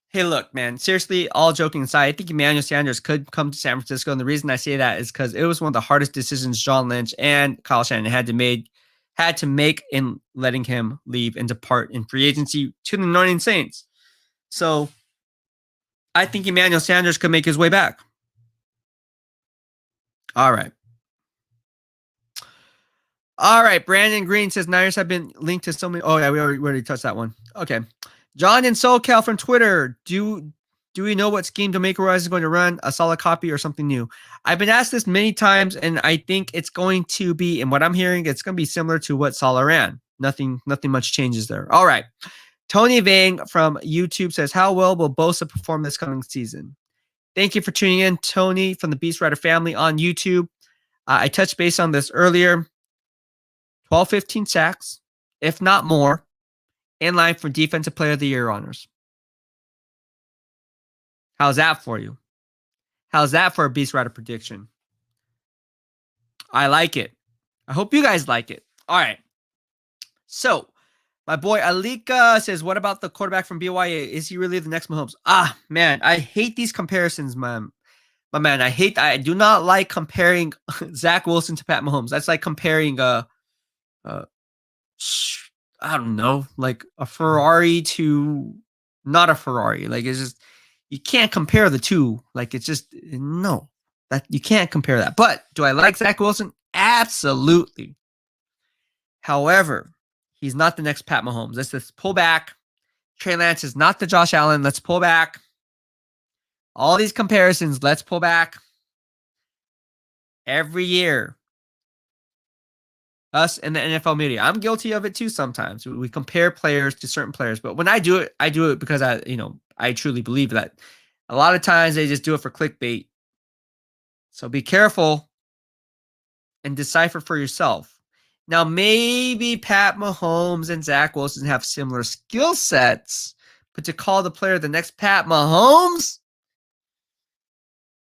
Speaker 1: Hey, look, man, seriously, all joking aside, I think Emmanuel Sanders could come to San Francisco. And the reason I say that is because it was one of the hardest decisions John Lynch and Kyle Shanahan had to make in letting him leave and depart in free agency to the New Orleans Saints. So I think Emmanuel Sanders could make his way back. All right. All right. Brandon Green says Niners have been linked to so many. Oh, yeah, we already touched that one. Okay. John and SoCal from Twitter. Do we know what scheme DeMeco Ryans is going to run? A solid copy or something new? I've been asked this many times, and I think it's going to be, and what I'm hearing, it's going to be similar to what Saleh ran. Nothing much changes there. All right. Tony Vang from YouTube says, how well will Bosa perform this coming season? Thank you for tuning in, Tony, from the BEASTwriter family on YouTube. I touched base on this earlier. 12-15 sacks, if not more, in line for Defensive Player of the Year honors. How's that for you? How's that for a BEASTwriter prediction? I like it. I hope you guys like it. All right. So, my boy Alika says, what about the quarterback from BYU? Is he really the next Mahomes? Man, I hate these comparisons, man. My man, I do not like comparing Zach Wilson to Pat Mahomes. That's like comparing I don't know, like a Ferrari to not a Ferrari. Like, it's just, you can't compare the two. Like, it's just, no, that you can't compare that. But do I like Zach Wilson? Absolutely. However, he's not the next Pat Mahomes. Let's just pull back. Trey Lance is not the Josh Allen. Let's pull back. All these comparisons, let's pull back. Every year, us and the NFL media, I'm guilty of it too sometimes. We compare players to certain players. But when I do it because I truly believe that a lot of times they just do it for clickbait. So be careful and decipher for yourself. Now, maybe Pat Mahomes and Zach Wilson have similar skill sets, but to call the player the next Pat Mahomes,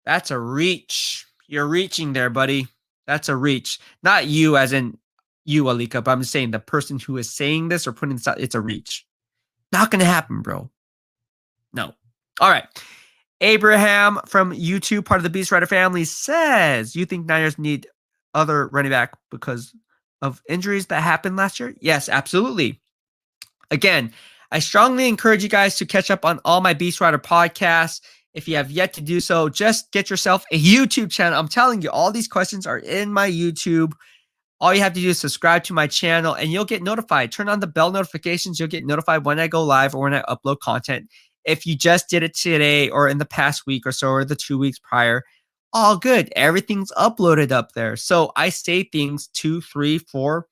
Speaker 1: that's a reach. You're reaching there, buddy. That's a reach. Not you as in you, Alika, but I'm just saying the person who is saying this or putting this out, it's a reach. Not going to happen, bro. No. All right. Abraham from YouTube, part of the BEASTwriter family, says, you think Niners need other running back because of injuries that happened last year? Yes, absolutely. Again, I strongly encourage you guys to catch up on all my BEASTwriter podcasts. If you have yet to do so, just get yourself a YouTube channel. I'm telling you, all these questions are in my YouTube. All you have to do is subscribe to my channel and you'll get notified. Turn on the bell notifications. You'll get notified when I go live or when I upload content. If you just did it today or in the past week or so or the 2 weeks prior, all good. Everything's uploaded up there. So I say things 2, 3, 4,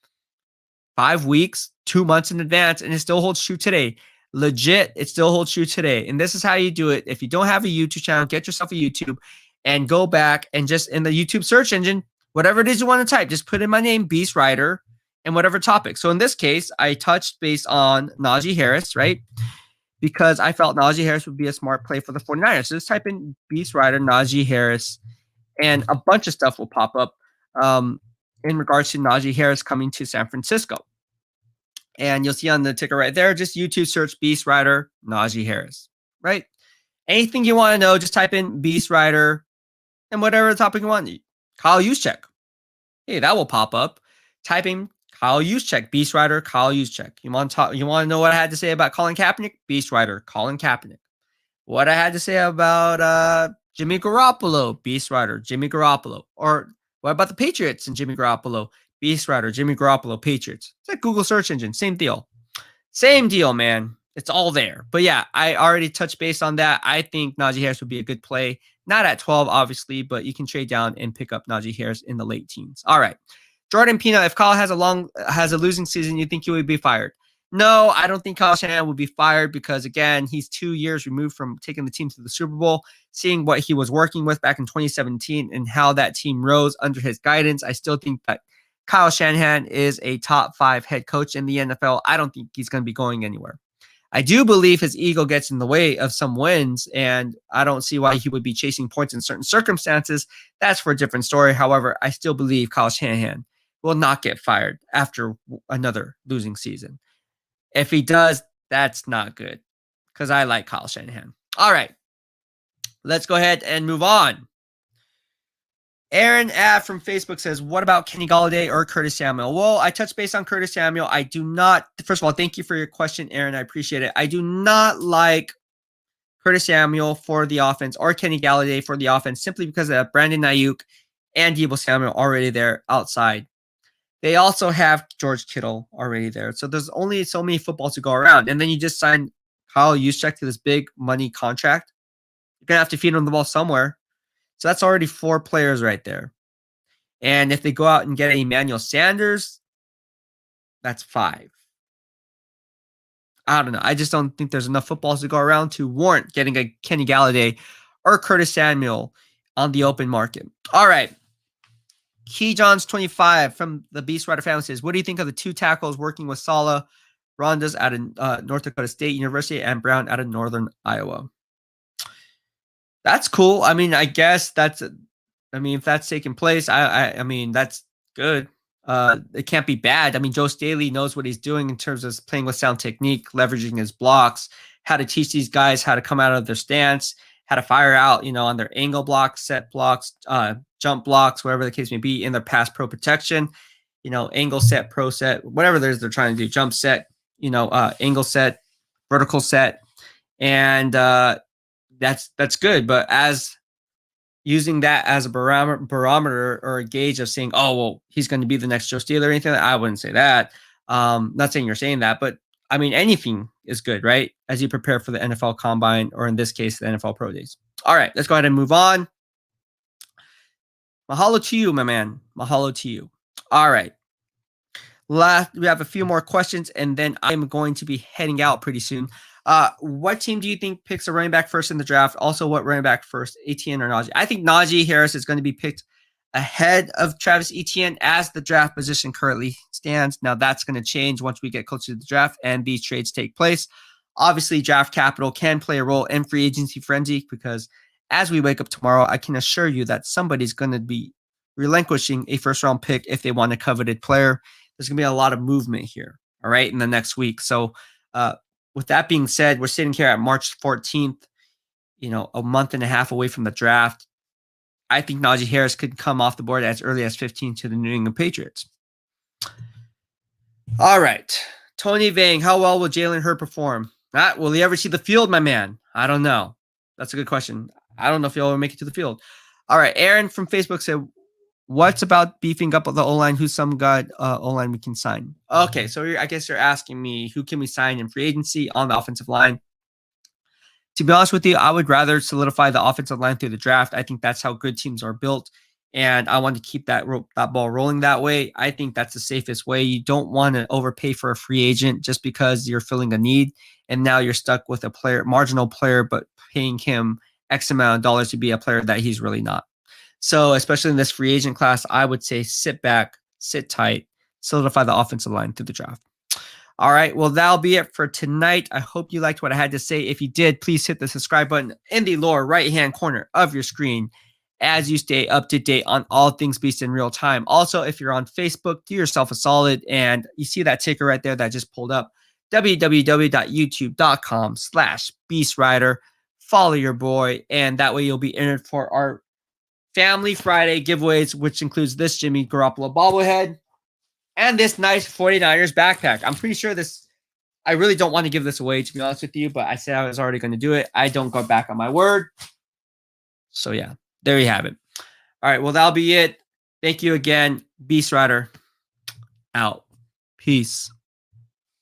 Speaker 1: 5 weeks, 2 months in advance, and it still holds true today. Legit, it still holds true today. And this is how you do it. If you don't have a YouTube channel, get yourself a YouTube and go back and just in the YouTube search engine, whatever it is you want to type, just put in my name, BEASTwriter, and whatever topic. So in this case, I touched base on Najee Harris, right? Because I felt Najee Harris would be a smart play for the 49ers. So just type in BEASTwriter, Najee Harris, and a bunch of stuff will pop up in regards to Najee Harris coming to San Francisco. And you'll see on the ticker right there, just YouTube search BEASTwriter, Najee Harris, right? Anything you want to know, just type in BEASTwriter and whatever topic you want. Kyle Juszczyk. Hey, that will pop up. Type in Kyle Juszczyk, BEASTwriter, Kyle Juszczyk. You want to know what I had to say about Colin Kaepernick? BEASTwriter, Colin Kaepernick. What I had to say about Jimmy Garoppolo, BEASTwriter, Jimmy Garoppolo. Or what about the Patriots and Jimmy Garoppolo? BEASTwriter, Jimmy Garoppolo, Patriots. It's like Google search engine, same deal. Same deal, man. It's all there. But yeah, I already touched base on that. I think Najee Harris would be a good play. Not at 12, obviously, but you can trade down and pick up Najee Harris in the late teens. All right. Jordan Pina, if Kyle has a losing season, you think he would be fired? No, I don't think Kyle Shanahan would be fired because, again, he's 2 years removed from taking the team to the Super Bowl, seeing what he was working with back in 2017 and how that team rose under his guidance. I still think that Kyle Shanahan is a top 5 head coach in the NFL. I don't think he's going to be going anywhere. I do believe his ego gets in the way of some wins, and I don't see why he would be chasing points in certain circumstances. That's for a different story. However, I still believe Kyle Shanahan will not get fired after another losing season. If he does, that's not good because I like Kyle Shanahan. All right, let's go ahead and move on. Aaron from Facebook says, what about Kenny Golladay or Curtis Samuel? Well, I touched base on Curtis Samuel. I do not, first of all, thank you for your question, Aaron. I appreciate it. I do not like Curtis Samuel for the offense or Kenny Golladay for the offense simply because of Brandon Ayuk and Deebo Samuel already there outside. They also have George Kittle already there. So there's only so many footballs to go around. And then you just signed Kyle Juszczyk to this big money contract. You're going to have to feed him the ball somewhere. So that's already 4 players right there. And if they go out and get Emmanuel Sanders, that's 5. I don't know. I just don't think there's enough footballs to go around to warrant getting a Kenny Golladay or Curtis Samuel on the open market. All right. Key Johns 25 from the BEASTwriter family says, what do you think of the 2 tackles working with Saleh, Rondas out of North Dakota State University and Brown out of Northern Iowa? That's cool. I mean, I guess if that's taking place, I mean, that's good. It can't be bad. I mean, Joe Staley knows what he's doing in terms of playing with sound technique, leveraging his blocks, how to teach these guys how to come out of their stance, how to fire out, on their angle blocks, set blocks, jump blocks, whatever the case may be, in their pass pro protection, angle set, pro set, whatever it is they're trying to do, jump set, angle set, vertical set. And that's good. But as using that as a barometer or a gauge of saying, oh, well, he's going to be the next Joe Steele or anything, I wouldn't say that. Not saying you're saying that, but I mean, anything is good, right? As you prepare for the NFL Combine, or in this case, the NFL Pro Days. All right, let's go ahead and move on. Mahalo to you, my man. Mahalo to you. All right. We have a few more questions, and then I'm going to be heading out pretty soon. What team do you think picks a running back first in the draft? Also, what running back first, Etienne or Najee? I think Najee Harris is going to be picked ahead of Travis Etienne as the draft position currently stands. Now, that's going to change once we get closer to the draft and these trades take place. Obviously, draft capital can play a role in free agency frenzy because as we wake up tomorrow, I can assure you that somebody's going to be relinquishing a first-round pick if they want a coveted player. There's going to be a lot of movement here, all right, in the next week. So with that being said, we're sitting here at March 14th, a month and a half away from the draft. I think Najee Harris could come off the board as early as 15 to the New England Patriots. All right. Tony Vang, how well will Jalen Hurd perform? Will he ever see the field, my man? I don't know. That's a good question. I don't know if he'll ever make it to the field. All right. Aaron from Facebook said, what's about beefing up the O-line? Who's some good O-line we can sign? Okay, so I guess you're asking me who can we sign in free agency on the offensive line. To be honest with you, I would rather solidify the offensive line through the draft. I think that's how good teams are built, and I want to keep that ball rolling that way. I think that's the safest way. You don't want to overpay for a free agent just because you're filling a need, and now you're stuck with a marginal player, but paying him X amount of dollars to be a player that he's really not. So especially in this free agent class, I would say sit back, sit tight, solidify the offensive line through the draft. All right, well, that'll be it for tonight. I hope you liked what I had to say. If you did, please hit the subscribe button in the lower right-hand corner of your screen as you stay up to date on all things Beast in real time. Also, if you're on Facebook, do yourself a solid, and you see that ticker right there that just pulled up, www.youtube.com/BeastWriter. follow your boy, and that way you'll be entered for our Family Friday giveaways, which includes this Jimmy Garoppolo bobblehead and this nice 49ers backpack. I'm pretty sure this, I really don't want to give this away, to be honest with you, but I said I was already going to do it. I don't go back on my word. So yeah, there you have it. All right, well, that'll be it. Thank you again. BEASTwriter out. Peace.